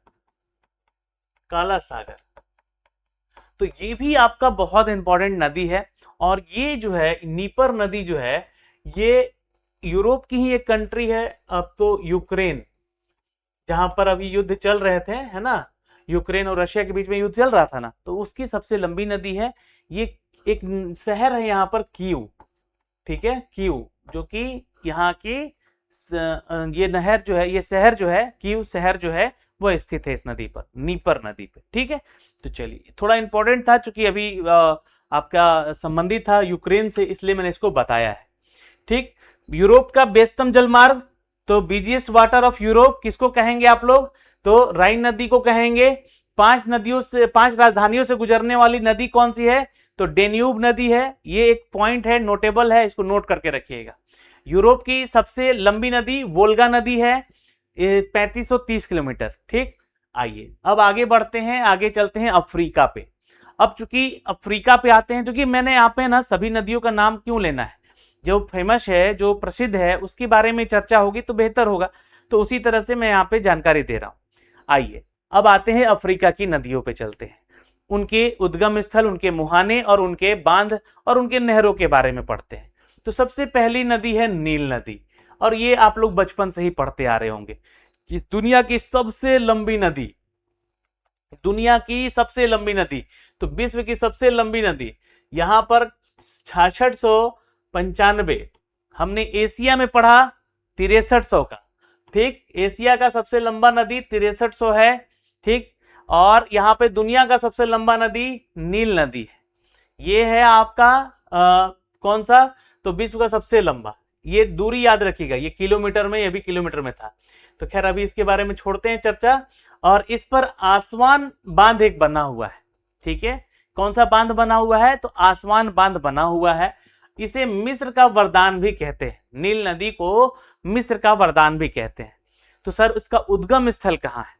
काला सागर। तो ये भी आपका बहुत इंपॉर्टेंट नदी है। और ये जो है नीपर नदी जो है ये यूरोप की ही एक कंट्री है, अब तो यूक्रेन, जहां पर अभी युद्ध चल रहे थे, है ना, यूक्रेन और रशिया के बीच में युद्ध चल रहा था ना, तो उसकी सबसे लंबी नदी है ये। एक शहर है यहाँ पर कीव, ठीक है, कीव, जो कि यहाँ की ये नहर जो है, ये शहर जो है कीव शहर जो है वो स्थित है इस नदी पर, नीपर नदी पे, ठीक है। तो चलिए, थोड़ा इंपॉर्टेंट था चूंकि अभी आपका संबंधित था यूक्रेन से, इसलिए मैंने इसको बताया है, ठीक। यूरोप का व्यस्तम जलमार्ग, तो बिजिएस्ट वाटर ऑफ यूरोप किसको कहेंगे आप लोग, तो राइन नदी को कहेंगे। 5 नदियों से, 5 राजधानियों से गुजरने वाली नदी कौन सी है, तो डेन्यूब नदी है। ये एक पॉइंट है, नोटेबल है, इसको नोट करके रखिएगा। यूरोप की सबसे लंबी नदी वोल्गा नदी है, 3530 किलोमीटर, ठीक। आइए अब आगे बढ़ते हैं, आगे चलते हैं अफ्रीका पे। अब चूंकि अफ्रीका पे आते हैं, क्योंकि मैंने यहाँ पे ना सभी नदियों का नाम क्यों लेना है, जो फेमस है, जो प्रसिद्ध है, उसके बारे में चर्चा होगी तो बेहतर होगा, तो उसी तरह से मैं यहाँ पे जानकारी दे रहा हूं। आइए अब आते हैं अफ्रीका की नदियों पे चलते हैं, उनके उद्गम स्थल, उनके मुहाने और उनके बांध और उनके नहरों के बारे में पढ़ते हैं। तो सबसे पहली नदी है नील नदी, और ये आप लोग बचपन से ही पढ़ते आ रहे होंगे कि दुनिया की सबसे लंबी नदी, दुनिया की सबसे लंबी नदी, तो विश्व की सबसे लंबी नदी यहां पर 6695, हमने एशिया में पढ़ा 6300 का, ठीक। एशिया का सबसे लंबा नदी 6300 है, ठीक। और यहां पे दुनिया का सबसे लंबा नदी नील नदी है। ये है आपका कौन सा, तो विश्व का सबसे लंबा। ये दूरी याद रखिएगा, ये किलोमीटर में, ये भी किलोमीटर में था। तो खैर अभी इसके बारे में छोड़ते हैं चर्चा। और इस पर आसवान बांध एक बना हुआ है, ठीक है। कौन सा बांध बना हुआ है, तो आसवान बांध बना हुआ है। इसे मिस्र का वरदान भी कहते हैं, नील नदी को मिस्र का वरदान भी कहते हैं। तो सर इसका उद्गम स्थल कहाँ है,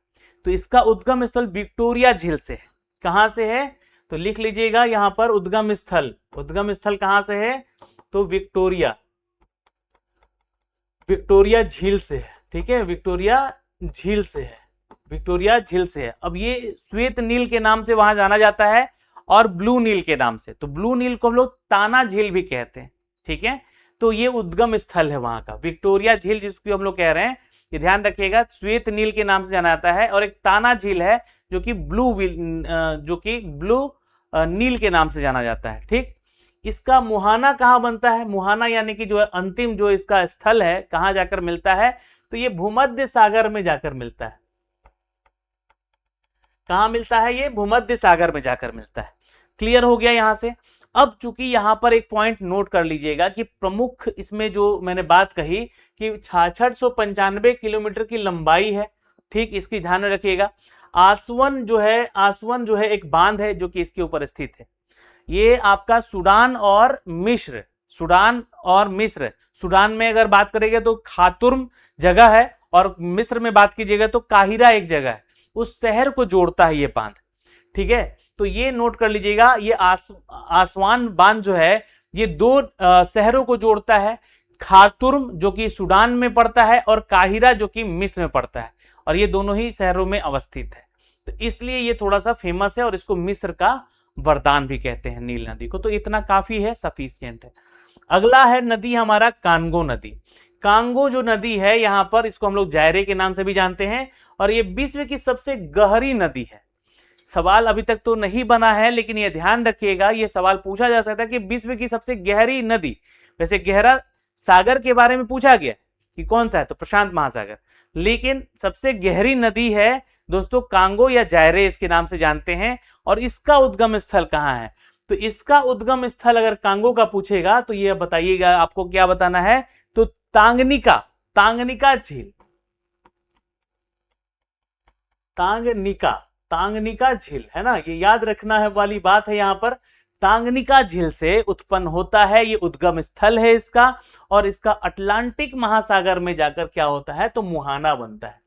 तो इसका उद्गम स्थल विक्टोरिया झील से है। कहां से है, तो लिख लीजिएगा यहां पर उद्गम स्थल, उद्गम स्थल कहां से है, तो विक्टोरिया, विक्टोरिया झील से है, ठीक है, विक्टोरिया झील से है, विक्टोरिया झील से है। अब ये श्वेत नील के नाम से वहां जाना जाता है और ब्लू नील के नाम से, तो ब्लू नील को हम लोग ताना झील भी कहते हैं, ठीक है। तो ये उद्गम स्थल है वहां का, विक्टोरिया झील जिसको हम लोग कह रहे हैं, ये ध्यान रखिएगा, श्वेत नील के नाम से जाना जाता है। और एक ताना झील है जो कि ब्लू नील के नाम से जाना जाता है, ठीक। इसका मुहाना कहां बनता है, मुहाना यानी कि जो अंतिम जो इसका स्थल है कहां जाकर मिलता है, तो ये भूमध्य सागर में जाकर मिलता है। कहां मिलता है, ये भूमध्य सागर में जाकर मिलता है। क्लियर हो गया यहां से। अब चूंकि यहां पर एक पॉइंट नोट कर लीजिएगा कि प्रमुख इसमें जो मैंने बात कही कि 6695 किलोमीटर की लंबाई है, ठीक, इसकी ध्यान में रखिएगा। आसवन जो है एक बांध है जो कि इसके ऊपर स्थित है। ये आपका सूडान और मिस्र, सूडान और मिस्र, सूडान में अगर बात करेंगे तो खातुर्म जगह है, और मिस्र में बात कीजिएगा तो काहिरा एक जगह है, उस शहर को जोड़ता है ये बांध, ठीक है। तो तो ये नोट कर लीजिएगा, ये आसवान बांध जो है ये दो शहरों को जोड़ता है, खार्तूम जो कि सूडान में पड़ता है और काहिरा जो कि मिस्र में पड़ता है, और ये दोनों ही शहरों में अवस्थित है। तो इसलिए ये थोड़ा सा फेमस है और इसको मिस्र का वरदान भी कहते हैं नील नदी को। तो इतना काफी है, सफिशियंट है। अगला है नदी हमारा कांगो नदी। कांगो जो नदी है यहाँ पर, इसको हम लोग जायरे के नाम से भी जानते हैं, और ये विश्व की सबसे गहरी नदी है। सवाल अभी तक तो नहीं बना है, लेकिन ये ध्यान रखिएगा, ये सवाल पूछा जा सकता है कि विश्व की सबसे गहरी नदी, वैसे गहरा सागर के बारे में पूछा गया कि कौन सा है, तो प्रशांत महासागर, लेकिन सबसे गहरी नदी है दोस्तों कांगो या जायरे इसके नाम से जानते हैं। और इसका उद्गम स्थल कहाँ है, तो इसका उद्गम स्थल अगर कांगो का पूछेगा तो ये बताइएगा, आपको क्या बताना है, तो तांगनिका, तांगनिका झील, तांगनिका, तांगनिका झील है ना, ये याद रखना है वाली बात है यहाँ पर। तांगनिका झील से उत्पन्न होता है, ये उद्गम स्थल है इसका, और इसका अटलांटिक महासागर में जाकर क्या होता है, तो मुहाना बनता है।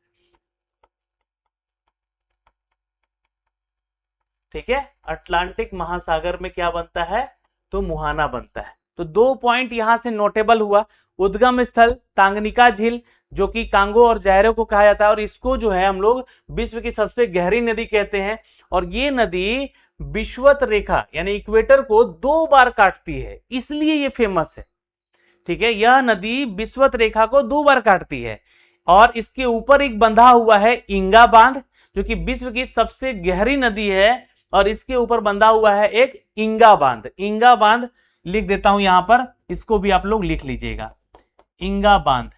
ठीक है, अटलांटिक महासागर में क्या बनता है, तो मुहाना बनता है। तो 2 पॉइंट यहां से नोटेबल हुआ, उद्गम स्थल तांगनिका झील जो कि कांगो और जायरे को कहा जाता है, और इसको जो है हम लोग विश्व की सबसे गहरी नदी कहते हैं। और ये नदी विषुवत रेखा यानी इक्वेटर को 2 बार काटती है, इसलिए ये फेमस है। ठीक है, यह नदी विषुवत रेखा को 2 बार काटती है, और इसके ऊपर एक बंधा हुआ है इंगा बांध जो कि विश्व की सबसे गहरी नदी है, और इसके ऊपर बंधा हुआ है एक इंगा बांध। इंगा बांध लिख देता हूं यहां पर, इसको भी आप लोग लिख लीजिएगा, इंगा बांध।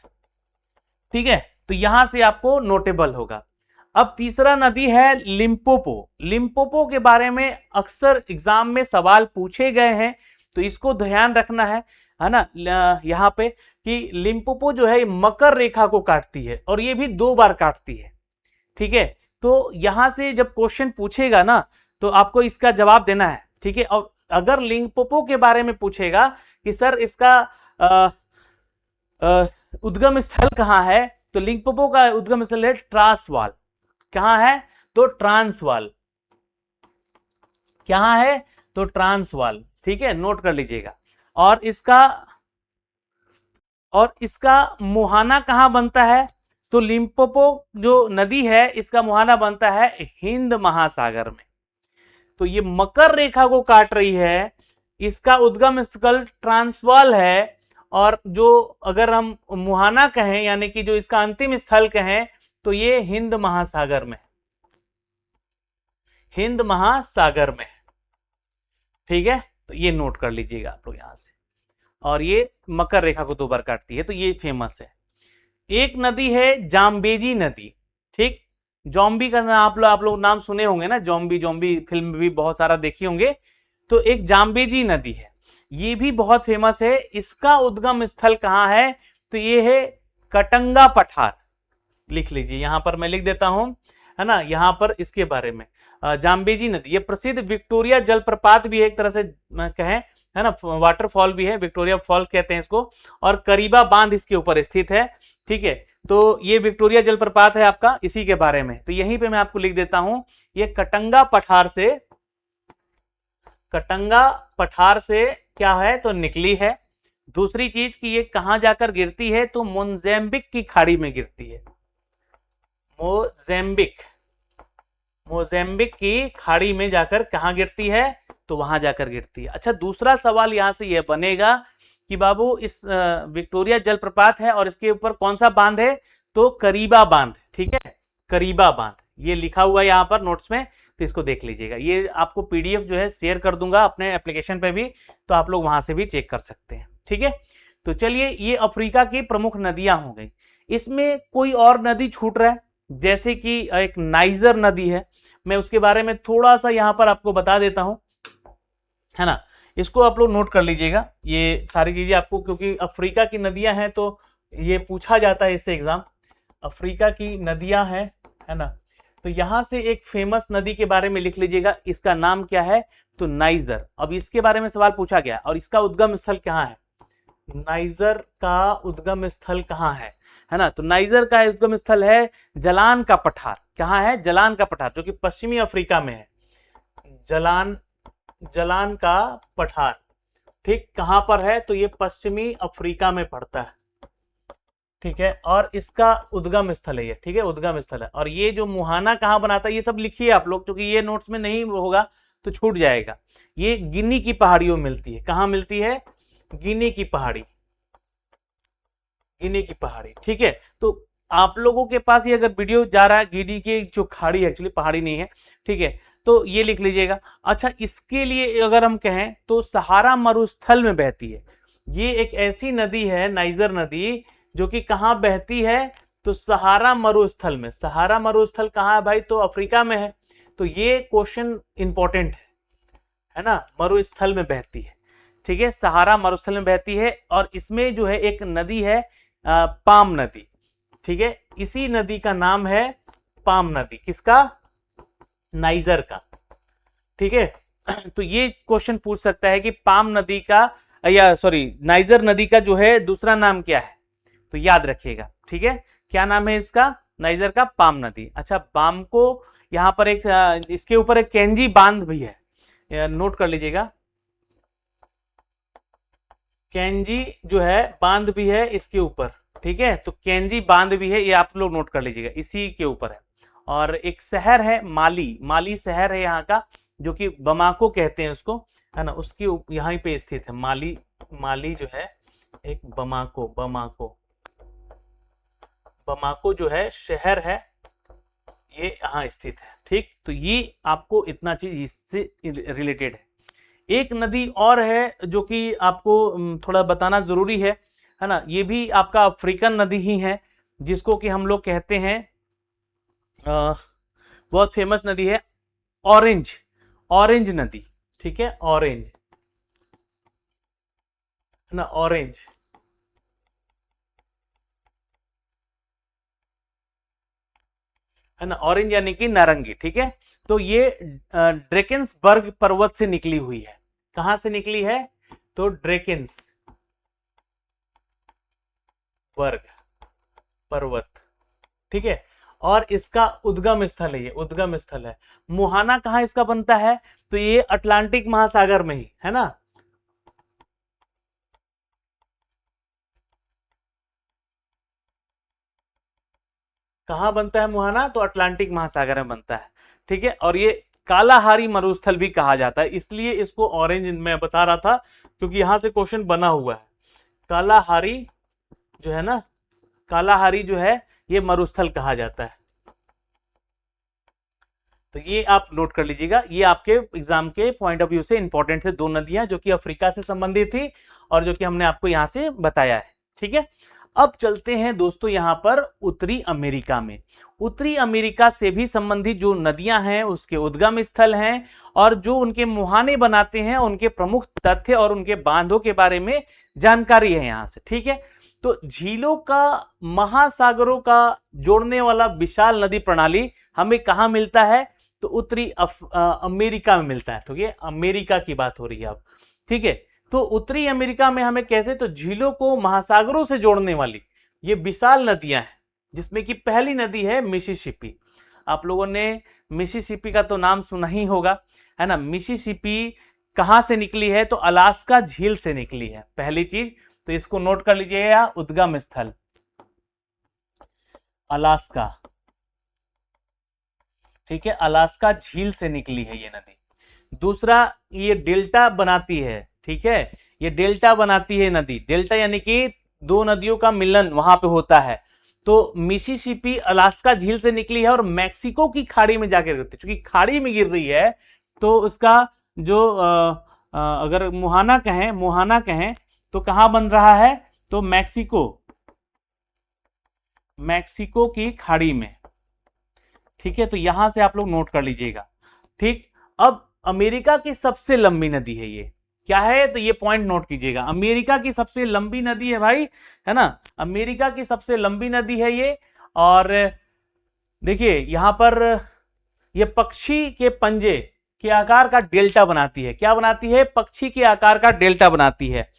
ठीक है, तो यहां से आपको नोटेबल होगा। अब तीसरा नदी है लिम्पोपो। लिम्पोपो के बारे में अक्सर एग्जाम में सवाल पूछे गए हैं, तो इसको ध्यान रखना है ना यहाँ पे, कि लिम्पोपो जो है मकर रेखा को काटती है, और ये भी 2 बार काटती है। ठीक है, तो यहां से जब क्वेश्चन पूछेगा ना, तो आपको इसका जवाब देना है। ठीक है, और अगर लिम्पोपो के बारे में पूछेगा कि सर इसका उद्गम स्थल कहाँ है, तो लिम्पोपो का उद्गम स्थल है ट्रांसवाल। कहाँ है, तो ट्रांसवाल। कहाँ है, तो ट्रांसवाल। ठीक है, नोट कर लीजिएगा। और इसका मुहाना कहाँ बनता है, तो लिम्पोपो जो नदी है इसका मुहाना बनता है हिंद महासागर में। तो ये मकर रेखा को काट रही है, इसका उद्गम स्थल ट्रांसवाल है, और जो अगर हम मुहाना कहें यानी कि जो इसका अंतिम स्थल कहें, तो ये हिंद महासागर में, हिंद महासागर में। ठीक है, तो ये नोट कर लीजिएगा आप लोग यहां से। और ये मकर रेखा को 2 बार काटती है, तो ये फेमस है। एक नदी है जाम्बेजी नदी। ठीक, जॉम्बी का नाम आप लोग नाम सुने होंगे ना, जॉम्बी फिल्म भी बहुत सारा देखी होंगे। तो एक जाम्बेजी नदी है, ये भी बहुत फेमस है। इसका उद्गम स्थल कहाँ है, तो ये है कटंगा पठार। लिख लीजिए, यहां पर मैं लिख देता हूं, है ना, यहां पर इसके बारे में जाम्बेजी नदी, ये प्रसिद्ध विक्टोरिया जलप्रपात भी है, एक तरह से कहें, है ना, वाटरफॉल भी है, विक्टोरिया फॉल्स कहते हैं इसको, और करीबा बांध इसके ऊपर स्थित है। ठीक है, तो ये विक्टोरिया जलप्रपात है आपका, इसी के बारे में। तो यहीं पे मैं आपको लिख देता हूं, ये कटंगा पठार से क्या है, तो निकली है। दूसरी चीज कि ये कहां जाकर गिरती है, तो मोज़ेम्बिक की खाड़ी में गिरती है। मोज़ेम्बिक की खाड़ी में जाकर कहां गिरती है, तो वहां जाकर गिरती है। अच्छा, दूसरा सवाल यहां से यह बनेगा कि बाबू इस विक्टोरिया जलप्रपात है और इसके ऊपर कौन सा बांध है, तो करीबा बांध। ठीक है, करीबा बांध, ये लिखा हुआ है यहां पर नोट्स में, तो इसको देख लीजिएगा। ये आपको पीडीएफ जो है शेयर कर दूंगा अपने एप्लीकेशन पे भी, तो आप लोग वहां से भी चेक कर सकते हैं। ठीक है, तो चलिए, ये अफ्रीका की प्रमुख नदियां हो गई। इसमें कोई और नदी छूट रहा है, जैसे कि एक नाइजर नदी है, मैं उसके बारे में थोड़ा सा यहां पर आपको बता देता हूं, है ना, इसको आप लोग नोट कर लीजिएगा। ये सारी चीजें आपको, क्योंकि अफ्रीका की नदियां हैं तो ये पूछा जाता है इससे एग्जाम, अफ्रीका की नदियां हैं, है ना। तो यहां से एक फेमस नदी के बारे में लिख लीजिएगा, इसका नाम क्या है, तो नाइजर। अब इसके बारे में सवाल पूछा गया, और इसका उद्गम स्थल कहाँ है, नाइजर का उद्गम स्थल कहाँ है ना, तो नाइजर का उद्गम स्थल है जलान का पठार। कहाँ है, जलान का पठार, जो कि पश्चिमी अफ्रीका में है। जलान, जलान का पठार, ठीक, कहां पर है? तो ये पश्चिमी अफ्रीका में पड़ता है, ठीक है, और इसका उद्गम स्थल है ये, ठीक है, उद्गम स्थल है। और ये जो मुहाना कहाँ बनाता है ये सब लिखिए आप लोग, क्योंकि ये नोट्स में नहीं होगा तो छूट जाएगा। ये गिनी की पहाड़ियों में मिलती है। कहाँ मिलती है? गिनी की पहाड़ी, गिनी की पहाड़ी, ठीक है। तो आप लोगों के पास ये अगर वीडियो जा रहा है, गिनी की जो खाड़ी, एक्चुअली पहाड़ी नहीं है, ठीक है, तो ये लिख लीजिएगा। अच्छा, इसके लिए अगर हम कहें तो सहारा मरुस्थल में बहती है। ये एक ऐसी नदी है, नाइजर नदी, जो कि कहाँ बहती है? तो सहारा मरुस्थल में। सहारा मरुस्थल कहाँ है भाई? तो अफ्रीका में है। तो ये क्वेश्चन इंपॉर्टेंट है ना, मरुस्थल में बहती है, ठीक है, सहारा मरुस्थल में बहती है। और इसमें जो है एक नदी है पाम नदी, ठीक है, इसी नदी का नाम है पाम नदी। किसका? नाइजर का, ठीक है। तो ये क्वेश्चन पूछ सकता है कि पाम नदी का, या सॉरी, नाइजर नदी का जो है दूसरा नाम क्या है? तो याद रखिएगा, ठीक है, क्या नाम है इसका? नाइजर का पाम नदी। अच्छा, बाम को यहां पर एक इसके ऊपर एक केंजी बांध भी है, नोट कर लीजिएगा। केंजी जो है बांध भी है इसके ऊपर, ठीक है, तो केंजी बांध भी है, ये आप लोग नोट कर लीजिएगा, इसी के ऊपर है। और एक शहर है माली, माली शहर है यहाँ का, जो कि बमाको कहते हैं उसको, है ना, उसके यहीं पे स्थित है माली। माली जो है एक बमाको, बमाको, बमाको जो है शहर है, ये यहाँ स्थित है, ठीक। तो ये आपको इतना चीज इससे रिलेटेड है। एक नदी और है जो कि आपको थोड़ा बताना जरूरी है ना, ये भी आपका अफ्रीकन नदी ही है, जिसको कि हम लोग कहते हैं बहुत फेमस नदी है, ऑरेंज, ऑरेंज नदी, ठीक है, ऑरेंज, है ना, ऑरेंज, है ना, ऑरेंज यानी कि नारंगी, ठीक है। तो ये ड्रेकेंसबर्ग पर्वत से निकली हुई है। कहां से निकली है? तो ड्रेकेंस वर्ग पर्वत, ठीक है, और इसका उद्गम स्थल है, ये उद्गम स्थल है। मुहाना कहां इसका बनता है? तो ये अटलांटिक महासागर में ही है ना, कहां बनता है मुहाना? तो अटलांटिक महासागर में बनता है, ठीक है। और ये कालाहारी मरुस्थल भी कहा जाता है, इसलिए इसको ऑरेंज मैं बता रहा था, क्योंकि यहां से क्वेश्चन बना हुआ है। कालाहारी जो है ना, कालाहारी जो है ये मरुस्थल कहा जाता है। तो ये आप नोट कर लीजिएगा, ये आपके एग्जाम के पॉइंट ऑफ व्यू से इंपॉर्टेंट थे दो नदियां, जो कि अफ्रीका से संबंधित थी और जो कि हमने आपको यहां से बताया है, ठीक है। अब चलते हैं दोस्तों यहां पर उत्तरी अमेरिका में। उत्तरी अमेरिका से भी संबंधित जो नदियां हैं उसके उद्गम स्थल हैं, और जो उनके मुहाने बनाते हैं उनके प्रमुख तथ्य और उनके बांधों के बारे में जानकारी है यहां से, ठीक है। तो झीलों का, महासागरों का जोड़ने वाला विशाल नदी प्रणाली हमें कहां मिलता है? तो उत्तरी अमेरिका में मिलता है, ठीक है, अमेरिका की बात हो रही है अब, ठीक है। तो उत्तरी अमेरिका में हमें कैसे? तो झीलों को महासागरों से जोड़ने वाली ये विशाल नदियां हैं, जिसमें कि पहली नदी है मिसिसिपी। आप लोगों ने मिसिसिपी का तो नाम सुना ही होगा, है ना। मिसिसिपी कहां से निकली है? तो अलास्का झील से निकली है, पहली चीज, तो इसको नोट कर लीजिएगा, उद्गम स्थल अलास्का, ठीक है, अलास्का झील से निकली है ये नदी। दूसरा, ये डेल्टा बनाती है, ठीक है, ये डेल्टा बनाती है नदी, डेल्टा यानी कि दो नदियों का मिलन वहां पे होता है। तो मिसिसिपी अलास्का झील से निकली है और मैक्सिको की खाड़ी में जाकर गिरती है, क्योंकि खाड़ी में गिर रही है तो उसका जो अगर मुहाना कहें, मुहाना कहें तो कहां बन रहा है? तो मैक्सिको, मैक्सिको की खाड़ी में, ठीक है। तो यहां से आप लोग नोट कर लीजिएगा, ठीक। अब अमेरिका की सबसे लंबी नदी है ये, क्या है? तो ये पॉइंट नोट कीजिएगा, अमेरिका की सबसे लंबी नदी है भाई, है ना, अमेरिका की सबसे लंबी नदी है ये। और देखिए यहां पर ये पक्षी के पंजे के आकार का डेल्टा बनाती है। क्या बनाती है? पक्षी के आकार का डेल्टा बनाती है।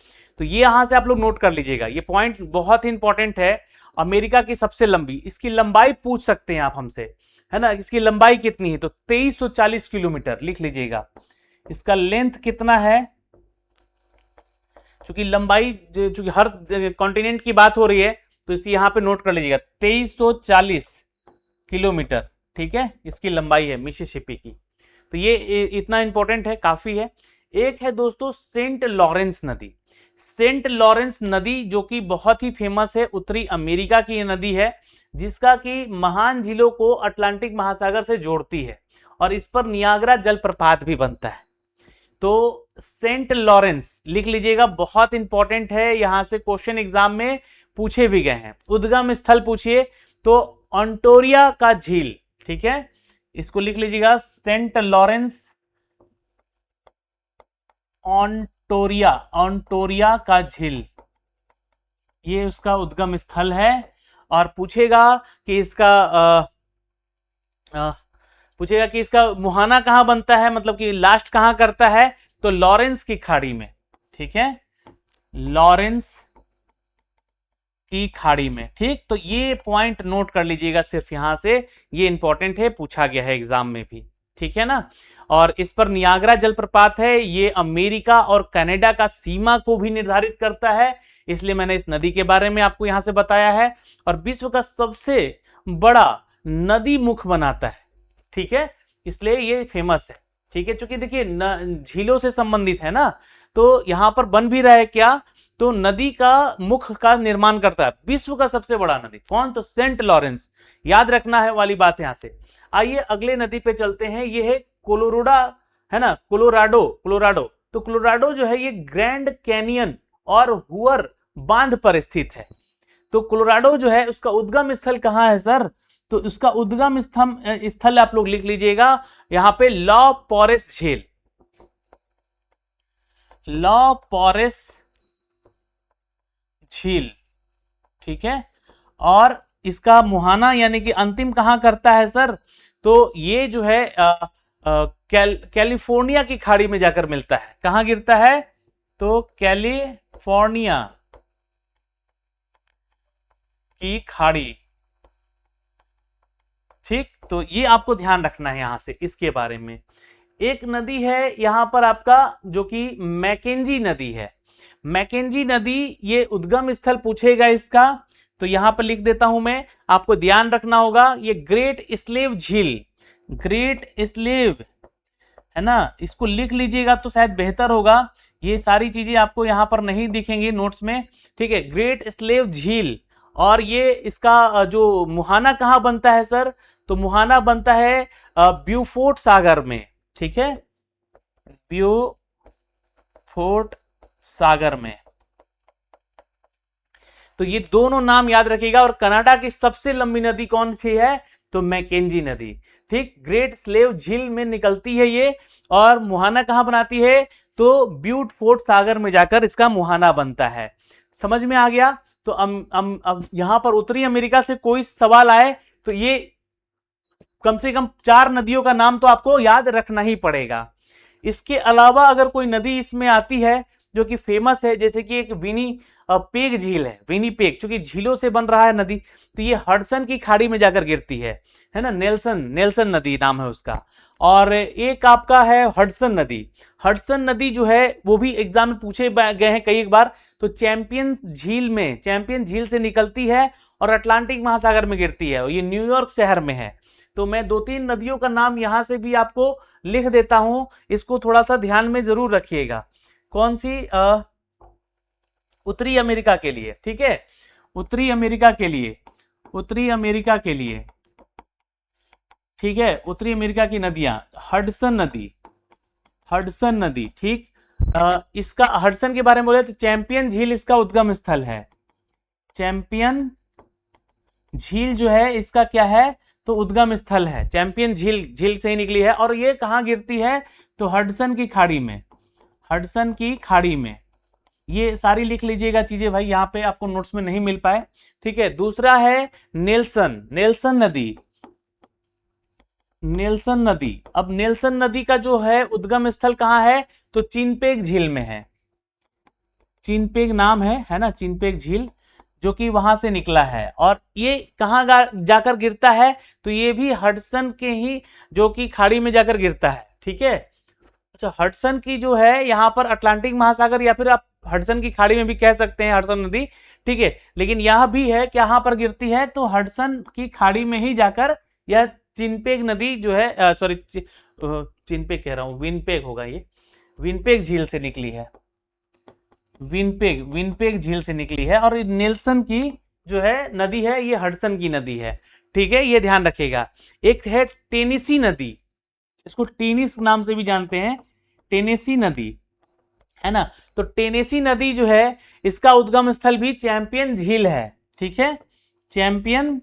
तो ये यहां से आप लोग नोट कर लीजिएगा, ये पॉइंट बहुत ही इंपॉर्टेंट है। अमेरिका की सबसे लंबी, इसकी लंबाई पूछ सकते हैं आप हमसे, है ना, इसकी लंबाई कितनी है, तो 2340 किलोमीटर लिख लीजिएगा। इसका लेंथ कितना है, चूंकि लंबाई चूंकि हर कॉन्टिनेंट की बात हो रही है तो इसे यहां पे नोट कर लीजिएगा, 2340 किलोमीटर, ठीक है, इसकी लंबाई है मिसिसिपी की। तो ये इतना इंपॉर्टेंट है, काफी है। एक है दोस्तों सेंट लॉरेंस नदी। सेंट लॉरेंस नदी जो कि बहुत ही फेमस है, उत्तरी अमेरिका की नदी है, जिसका कि महान झीलों को अटलांटिक महासागर से जोड़ती है और इस पर नियाग्रा जलप्रपात भी बनता है। तो सेंट लॉरेंस लिख लीजिएगा, बहुत इंपॉर्टेंट है, यहां से क्वेश्चन एग्जाम में पूछे भी गए हैं। उद्गम स्थल पूछिए तो ऑन्टोरिया का झील, ठीक है, इसको लिख लीजिएगा, सेंट लॉरेंस ऑन्टोरिया, ऑन्टोरिया का झील, ये उसका उद्गम स्थल है। और पूछेगा कि इसका मुहाना कहां बनता है, मतलब कि लास्ट कहां करता है, तो लॉरेंस की खाड़ी में, ठीक है, लॉरेंस की खाड़ी में, ठीक। तो ये पॉइंट नोट कर लीजिएगा सिर्फ यहां से, ये इंपॉर्टेंट है, पूछा गया है एग्जाम में भी, ठीक है ना। और इस पर नियाग्रा जलप्रपात है, ये अमेरिका और कनाडा का सीमा को भी निर्धारित करता है, इसलिए मैंने इस नदी के बारे में आपको यहां से बताया है। और विश्व का सबसे बड़ा नदी मुख बनाता है, ठीक है, इसलिए ये फेमस है, ठीक है। चूंकि देखिए झीलों से संबंधित है ना, तो यहां पर बन भी रहा है क्या, तो नदी का मुख का निर्माण करता है विश्व का सबसे बड़ा नदी, कौन, तो सेंट लॉरेंस, याद रखना है वाली बात यहां से। आइए अगले नदी पे चलते हैं, ये है कोलोराडो, है ना, कोलोराडो, कोलोराडो। तो कोलोराडो जो है ये ग्रैंड कैनियन और हुअर बांध पर स्थित है। तो कोलोराडो जो है उसका उद्गम स्थल कहां है सर, तो उसका उद्गम स्थल आप लोग लिख लीजिएगा यहां पे, लॉ पॉरेस झील, लॉ पॉरेस झील, ठीक है। और इसका मुहाना यानी कि अंतिम कहां करता है सर, तो ये जो है कैलिफोर्निया की खाड़ी में जाकर मिलता है, कहां गिरता है, तो कैलिफोर्निया की खाड़ी, ठीक। तो ये आपको ध्यान रखना है यहां से इसके बारे में। एक नदी है यहां पर आपका जो कि मैकेंजी नदी है, मैकेंजी नदी, ये उद्गम स्थल पूछेगा इसका, तो यहां पर लिख देता हूं मैं, आपको ध्यान रखना होगा, ये ग्रेट स्लेव झील, ग्रेट स्लेव, है ना, इसको लिख लीजिएगा तो शायद बेहतर होगा, ये सारी चीजें आपको यहां पर नहीं दिखेंगी नोट्स में, ठीक है, ग्रेट स्लेव झील। और ये इसका जो मुहाना कहां बनता है सर, तो मुहाना बनता है ब्यूफोर्ट सागर में, ठीक है, ब्यूफोर्ट सागर में। तो ये दोनों नाम याद रखिएगा। और कनाडा की सबसे लंबी नदी कौन सी है, तो मैकेंजी नदी, ठीक, ग्रेट स्लेव झील में निकलती है ये, और मुहाना कहां बनाती है, तो ब्यूफोर्ट सागर में जाकर इसका मुहाना बनता है। समझ में आ गया। तो अब यहां पर उत्तरी अमेरिका से कोई सवाल आए तो ये कम से कम 4 नदियों का नाम तो आपको याद रखना ही पड़ेगा। इसके अलावा अगर कोई नदी इसमें आती है जो कि फेमस है, जैसे कि एक विनीपेग झील है, विनीपेग, चूंकि झीलों से बन रहा है नदी, तो ये हडसन की खाड़ी में जाकर गिरती है ना, नेल्सन नदी नाम है उसका। और एक आपका है हडसन नदी, हडसन नदी जो है वो भी एग्जाम में पूछे गए हैं कई बार, तो चैंपियन झील से निकलती है और अटलांटिक महासागर में गिरती है, ये न्यूयॉर्क शहर में है। तो मैं 2-3 नदियों का नाम यहां से भी आपको लिख देता हूं, इसको थोड़ा सा ध्यान में जरूर रखिएगा। कौन सी, उत्तरी अमेरिका के लिए, ठीक है, उत्तरी अमेरिका के लिए, उत्तरी अमेरिका के लिए, ठीक है, उत्तरी अमेरिका की नदियां, हडसन नदी, हडसन नदी, ठीक। इसका हडसन के बारे में बोले तो चैंपियन झील इसका उद्गम स्थल है, चैंपियन झील जो है इसका क्या है, तो उद्गम स्थल है, चैंपियन झील से ही निकली है। और ये कहां गिरती है, तो हडसन की खाड़ी में, हडसन की खाड़ी में। ये सारी लिख लीजिएगा चीजें भाई, यहां पे आपको नोट्स में नहीं मिल पाए, ठीक है। दूसरा है नेल्सन नदी, नेल्सन नदी। अब नेल्सन नदी का जो है उद्गम स्थल कहां है, तो चिनपेग झील में है, चिनपेग नाम है ना, चिनपेग झील, जो कि वहां से निकला है। और ये कहाँ जाकर गिरता है, तो ये भी हडसन के ही जो कि खाड़ी में जाकर गिरता है। ठीक है, अच्छा हडसन की जो है यहाँ पर अटलांटिक महासागर, या फिर आप हडसन की खाड़ी में भी कह सकते हैं हडसन नदी। ठीक है, लेकिन यह भी है कि यहाँ पर गिरती है तो हडसन की खाड़ी में ही जाकर यह चिनपेग नदी जो है, सॉरी चिनपेग कह रहा हूँ, विनपेग होगा ये, विनपेग झील से निकली है, विनपेग झील से निकली है। और नेल्सन की जो है नदी है ये हडसन की नदी है। ठीक है, ये ध्यान रखिएगा। एक है टेनेसी नदी, इसको टेनिस नाम से भी जानते हैं, टेनेसी नदी है ना। तो टेनेसी नदी जो है इसका उद्गम स्थल भी चैंपियन झील है। ठीक है, चैंपियन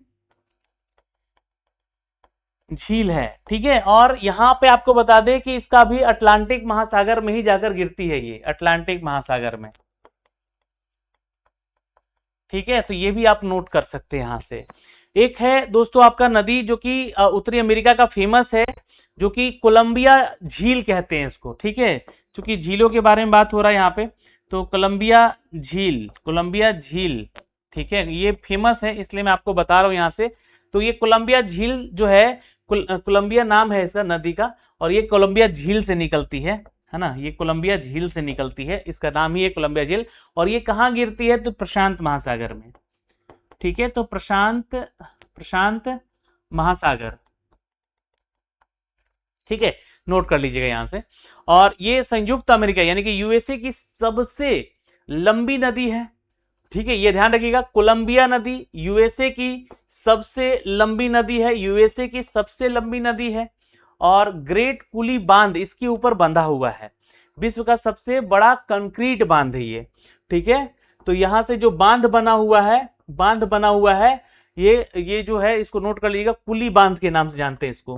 झील है। ठीक है, और यहां पे आपको बता दें कि इसका भी अटलांटिक महासागर में ही जाकर गिरती है, ये अटलांटिक महासागर में। ठीक है, तो ये भी आप नोट कर सकते हैं यहां से। एक है दोस्तों आपका नदी जो कि उत्तरी अमेरिका का फेमस है, जो कि कोलंबिया झील कहते हैं इसको। ठीक है, क्योंकि झीलों के बारे में बात हो रहा है यहाँ पे, तो कोलंबिया झील, कोलंबिया झील। ठीक है, ये फेमस है इसलिए मैं आपको बता रहा हूँ यहाँ से। तो ये कोलंबिया झील जो है, कोलंबिया नाम है इसका नदी का, और ये कोलंबिया झील से निकलती है ना, ये कोलंबिया झील से निकलती है, इसका नाम ही है कोलंबिया झील। और ये कहाँ गिरती है, तो प्रशांत महासागर में। ठीक है, तो प्रशांत महासागर। ठीक है, नोट कर लीजिएगा यहां से। और ये संयुक्त अमेरिका यानी कि यूएसए की सबसे लंबी नदी है। ठीक है, ये ध्यान रखिएगा, कोलंबिया नदी यूएसए की सबसे लंबी नदी है, यूएसए की सबसे लंबी नदी है। और ग्रेट कुली बांध इसके ऊपर बंधा हुआ है, विश्व का सबसे बड़ा कंक्रीट बांध है ये। ठीक है, तो यहां से जो बांध बना हुआ है, ये जो है इसको नोट कर लीजिएगा, कुली बांध के नाम से जानते हैं इसको,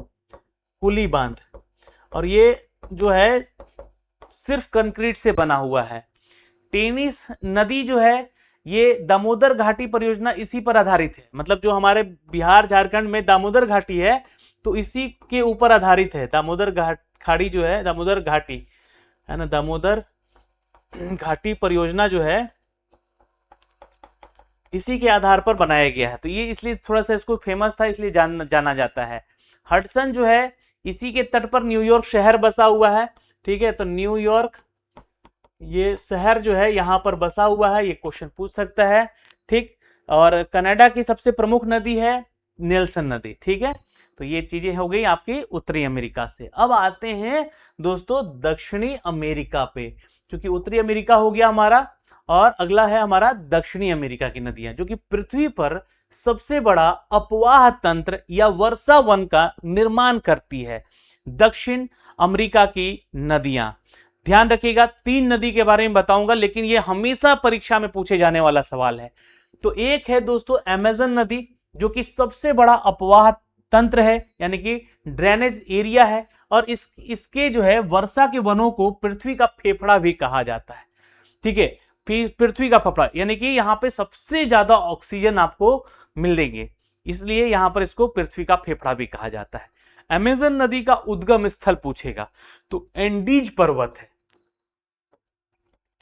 कुली बांध। और ये जो है सिर्फ कंक्रीट से बना हुआ है। टेनिस नदी जो है ये दामोदर घाटी परियोजना इसी पर आधारित है, मतलब जो हमारे बिहार झारखंड में दामोदर घाटी है तो इसी के ऊपर आधारित है। दामोदर खाड़ी जो है, दामोदर घाटी है ना, दामोदर घाटी परियोजना जो है इसी के आधार पर बनाया गया है। तो ये इसलिए थोड़ा सा इसको फेमस था, इसलिए जाना जाता है। हडसन जो है इसी के तट पर न्यूयॉर्क शहर बसा हुआ है। ठीक है, तो न्यूयॉर्क ये शहर जो है यहां पर बसा हुआ है, ये क्वेश्चन पूछ सकता है। ठीक, और कनाडा की सबसे प्रमुख नदी है नेल्सन नदी। ठीक है, तो ये चीजें हो गई आपकी उत्तरी अमेरिका से। अब आते हैं दोस्तों दक्षिणी अमेरिका पे, क्योंकि उत्तरी अमेरिका हो गया हमारा, और अगला है हमारा दक्षिणी अमेरिका की नदियां, जो कि पृथ्वी पर सबसे बड़ा अपवाह तंत्र या वर्षा वन का निर्माण करती है। दक्षिण अमेरिका की नदियां, ध्यान रखिएगा, 3 नदी के बारे में बताऊंगा, लेकिन यह हमेशा परीक्षा में पूछे जाने वाला सवाल है। तो एक है दोस्तों अमेजन नदी, जो कि सबसे बड़ा अपवाह तंत्र है, यानी कि ड्रेनेज एरिया है, और इसके जो है वर्षा के वनों को पृथ्वी का फेफड़ा भी कहा जाता है। ठीक है, पृथ्वी का फेफड़ा यानी कि यहां पे सबसे ज्यादा ऑक्सीजन आपको मिलेंगे, इसलिए यहां पर इसको पृथ्वी का फेफड़ा भी कहा जाता है। अमेजन नदी का उद्गम स्थल पूछेगा तो एंडीज पर्वत है।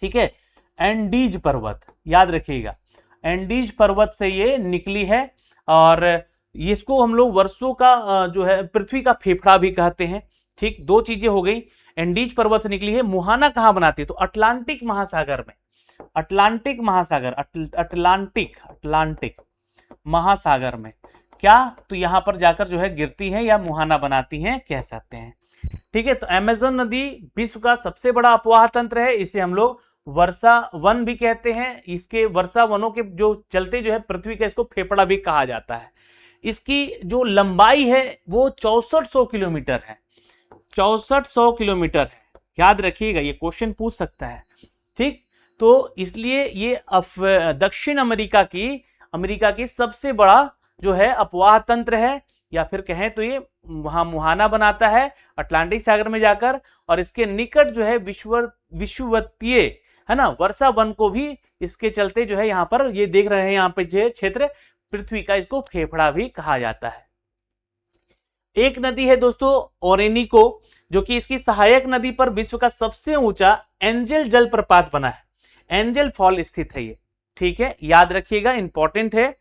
ठीक है, एंडीज पर्वत याद रखिएगा, एंडीज पर्वत से ये निकली है, और इसको हम लोग वर्षों का जो है पृथ्वी का फेफड़ा भी कहते हैं। ठीक, 2 चीजें हो गई, एंडीज पर्वत से निकली है। मुहाना कहां बनाती है, तो अटलांटिक महासागर में, अटलांटिक महासागर, अटलांटिक महासागर में क्या, तो यहां पर जाकर जो है गिरती है या मुहाना बनाती हैं कह सकते हैं। ठीक है, तो अमेज़न नदी विश्व का सबसे बड़ा अपवाह तंत्र है, इसे हम लोग वर्षा वन भी कहते हैं। इसके वर्षा वनों के जो चलते जो है पृथ्वी का इसको फेफड़ा भी कहा जाता है। इसकी जो लंबाई है वो 6400 किलोमीटर है, 6400 किलोमीटर है, याद रखिएगा, ये क्वेश्चन पूछ सकता है। ठीक, तो इसलिए ये दक्षिण अमेरिका की सबसे बड़ा जो है अपवाह तंत्र है, या फिर कहें तो ये वहां मुहाना बनाता है अटलांटिक सागर में जाकर, और इसके निकट जो है विषुवतीय है ना वर्षा वन को भी इसके चलते जो है यहाँ पर ये देख रहे हैं, यहाँ पे जो क्षेत्र पृथ्वी का इसको फेफड़ा भी कहा जाता है। एक नदी है दोस्तों ओरेनिको, जो कि इसकी सहायक नदी पर विश्व का सबसे ऊंचा एंजल जलप्रपात बना है, एंजल फॉल स्थित है ये। ठीक है, याद रखिएगा, इंपॉर्टेंट है।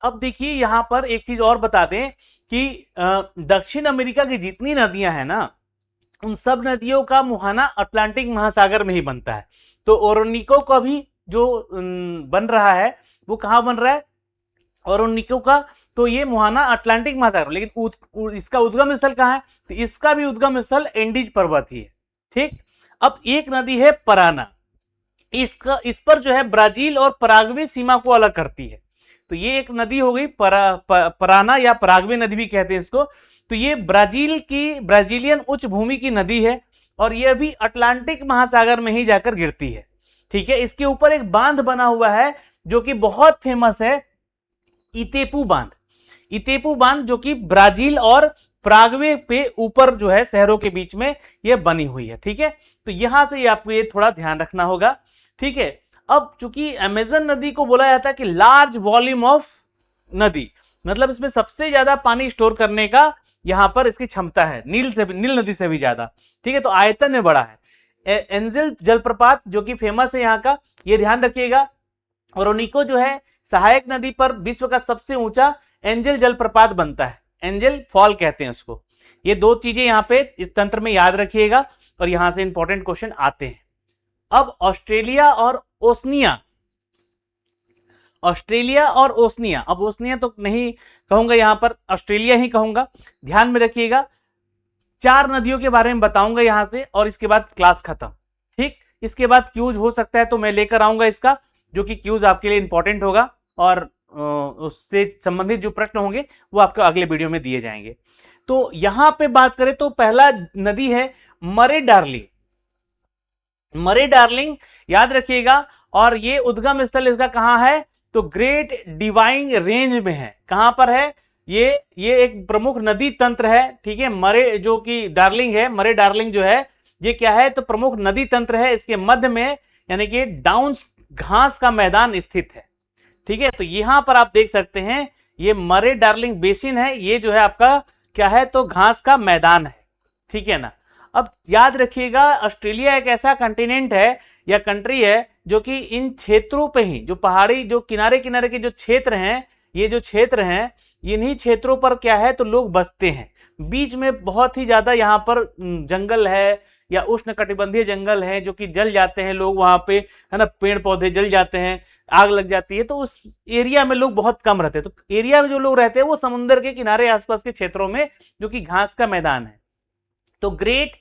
अब देखिए यहां पर एक चीज और बता दें कि दक्षिण अमेरिका की जितनी नदियां हैं ना, उन सब नदियों का मुहाना अटलांटिक महासागर में ही बनता है। तो ओरोनिको का भी जो बन रहा है वो कहाँ बन रहा है, ओरोनिको का, तो ये मुहाना अटलांटिक महासागर, लेकिन इसका उद्गम स्थल कहाँ है, तो इसका भी उद्गम स्थल एंडीज पर्वत ही है। ठीक, अब एक नदी है पराना, इस पर जो है ब्राजील और पराग्वे सीमा को अलग करती है। तो ये एक नदी हो गई पराना या पराग्वे नदी भी कहते हैं इसको। तो ये ब्राजीलियन उच्च भूमि की नदी है और यह भी अटलांटिक महासागर में ही जाकर गिरती है। ठीक है, इसके ऊपर एक बांध बना हुआ है जो कि बहुत फेमस है, इतेपू बांध। इतेपू बांध जो कि ब्राजील और पराग्वे पे ऊपर जो है शहरों के बीच में यह बनी हुई है। ठीक है, तो यहां से आपको ये थोड़ा ध्यान रखना होगा। ठीक है, अब चूंकि अमेजन नदी को बोला जाता है कि लार्ज वॉल्यूम ऑफ नदी, मतलब इसमें सबसे ज्यादा पानी स्टोर करने का यहां पर इसकी क्षमता है, नील नदी से भी ज्यादा। ठीक है, तो आयतन में बड़ा है। एंजेल जलप्रपात जो कि फेमस है यहाँ का, ये ध्यान रखिएगा। ओरोनिको जो है सहायक नदी पर विश्व का सबसे ऊंचा एंजेल जलप्रपात बनता है, एंजेल फॉल कहते हैं उसको। ये दो चीजें यहाँ पे इस तंत्र में याद रखिएगा और यहां से इंपॉर्टेंट क्वेश्चन आते हैं। अब ऑस्ट्रेलिया और ओसनिया, ऑस्ट्रेलिया और ओसनिया, अब ओसनिया तो नहीं कहूंगा, यहां पर ऑस्ट्रेलिया ही कहूंगा। ध्यान में रखिएगा, 4 नदियों के बारे में बताऊंगा यहां से और इसके बाद क्लास खत्म। ठीक, इसके बाद क्यूज हो सकता है तो मैं लेकर आऊंगा इसका, जो कि क्यूज आपके लिए इंपॉर्टेंट होगा और उससे संबंधित जो प्रश्न होंगे वो आपको अगले वीडियो में दिए जाएंगे। तो यहां पे बात करें तो पहला नदी है मरे डार्लिंग। मरे डार्लिंग याद रखिएगा, और ये उद्गम स्थल इसका कहां है, तो ग्रेट डिवाइन रेंज में है। कहां पर है ये एक प्रमुख नदी तंत्र है। ठीक है, मरे जो कि डार्लिंग है, मरे डार्लिंग जो है ये क्या है, तो प्रमुख नदी तंत्र है। इसके मध्य में यानी कि डाउन्स घास का मैदान स्थित है। ठीक है, तो यहां पर आप देख सकते हैं ये मरे डार्लिंग बेसिन है, ये जो है आपका क्या है, तो घास का मैदान है। ठीक है ना। अब याद रखिएगा, ऑस्ट्रेलिया एक ऐसा कंटिनेंट है या कंट्री है जो कि इन क्षेत्रों पे ही, जो पहाड़ी जो किनारे किनारे के जो क्षेत्र हैं, ये जो क्षेत्र हैं, इन्हीं क्षेत्रों पर क्या है, तो लोग बसते हैं। बीच में बहुत ही ज्यादा यहाँ पर जंगल है या उष्ण कटिबंधीय जंगल है जो कि जल जाते हैं लोग वहां पे, है ना, पेड़ पौधे जल जाते हैं, आग लग जाती है, तो उस एरिया में लोग बहुत कम रहते हैं। तो एरिया में जो लोग रहते हैं वो समुद्र के किनारे आसपास के क्षेत्रों में जो कि घास का मैदान है। तो ग्रेट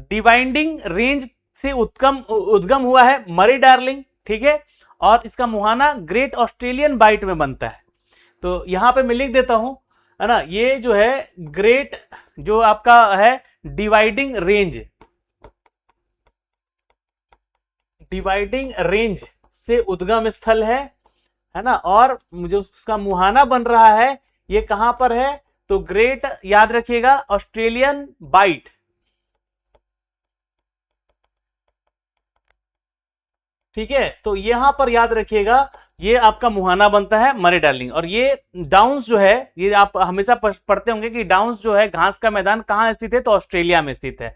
डिवाइडिंग रेंज से उद्गम हुआ है मरे डार्लिंग। ठीक है, और इसका मुहाना ग्रेट ऑस्ट्रेलियन बाइट में बनता है। तो यहां पे मैं लिख देता हूं, है ना, ये जो है ग्रेट जो आपका है डिवाइडिंग रेंज से उद्गम स्थल है ना, और जो उसका मुहाना बन रहा है ये कहां पर है, तो ग्रेट याद रखिएगा ऑस्ट्रेलियन बाइट। ठीक है, तो यहां पर याद रखिएगा ये आपका मुहाना बनता है मरे डार्लिंग। और ये डाउन्स जो है, ये आप हमेशा पढ़ते होंगे कि डाउन्स जो है घास का मैदान कहां स्थित है, तो ऑस्ट्रेलिया में स्थित है।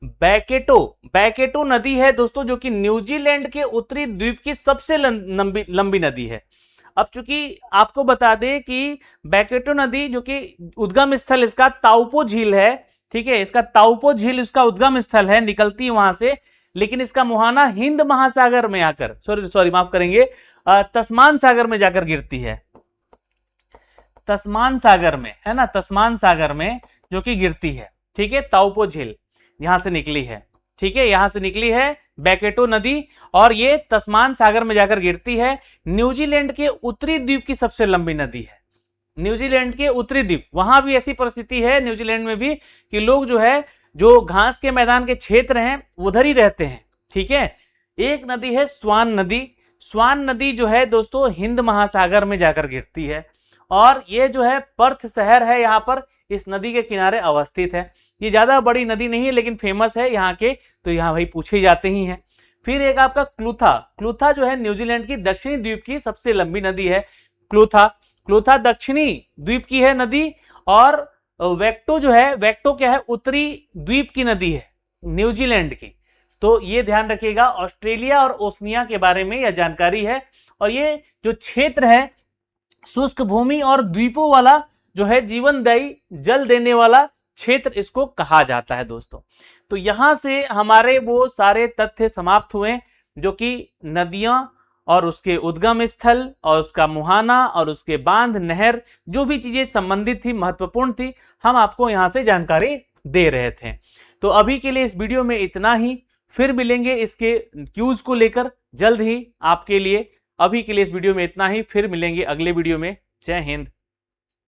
बैकेटो नदी है दोस्तों, जो कि न्यूजीलैंड के उत्तरी द्वीप की सबसे लंबी नदी है। अब चूंकि आपको बता दें कि बैकेटो नदी जो कि उद्गम स्थल इसका ताउपो झील है। ठीक है, इसका ताउपो झील इसका उद्गम स्थल है, निकलती है वहां से, लेकिन इसका मुहाना हिंद महासागर में आकर सॉरी माफ करेंगे, तस्मान सागर में जाकर गिरती है। तस्मान सागर में, है ना, तस्मान सागर में जो कि गिरती है। ठीक है, ताउपो झील यहां से निकली है। ठीक है, यहां से निकली है बैकेटो नदी और ये तस्मान सागर में जाकर गिरती है। न्यूजीलैंड के उत्तरी द्वीप की सबसे लंबी नदी है। न्यूजीलैंड के उत्तरी द्वीप, वहां भी ऐसी परिस्थिति है न्यूजीलैंड में भी कि लोग जो है जो घास के मैदान के क्षेत्र हैं उधर ही रहते हैं। ठीक है, एक नदी है स्वान नदी। स्वान नदी जो है दोस्तों हिंद महासागर में जाकर गिरती है और ये जो है पर्थ शहर है यहाँ पर इस नदी के किनारे अवस्थित है। ये ज्यादा बड़ी नदी नहीं है लेकिन फेमस है यहाँ के, तो यहाँ भाई पूछे जाते ही हैं। फिर एक आपका क्लूथा जो है न्यूजीलैंड की दक्षिणी द्वीप की सबसे लंबी नदी है। क्लूथा दक्षिणी द्वीप की है नदी। और वेक्टो जो है, वेक्टो क्या है, उत्तरी द्वीप की नदी है न्यूजीलैंड की। तो ये ध्यान रखिएगा, ऑस्ट्रेलिया और ओसनिया के बारे में यह जानकारी है। और ये जो क्षेत्र है शुष्क भूमि और द्वीपों वाला जो है जीवनदायी जल देने वाला क्षेत्र इसको कहा जाता है दोस्तों। तो यहां से हमारे वो सारे तथ्य समाप्त हुए जो कि नदियां और उसके उद्गम स्थल और उसका मुहाना और उसके बांध नहर जो भी चीजें संबंधित थी, महत्वपूर्ण थी, हम आपको यहां से जानकारी दे रहे थे। तो अभी के लिए इस वीडियो में इतना ही, फिर मिलेंगे इसके क्यूज को लेकर जल्द ही आपके लिए। अभी के लिए इस वीडियो में इतना ही, फिर मिलेंगे अगले वीडियो में। जय हिंद।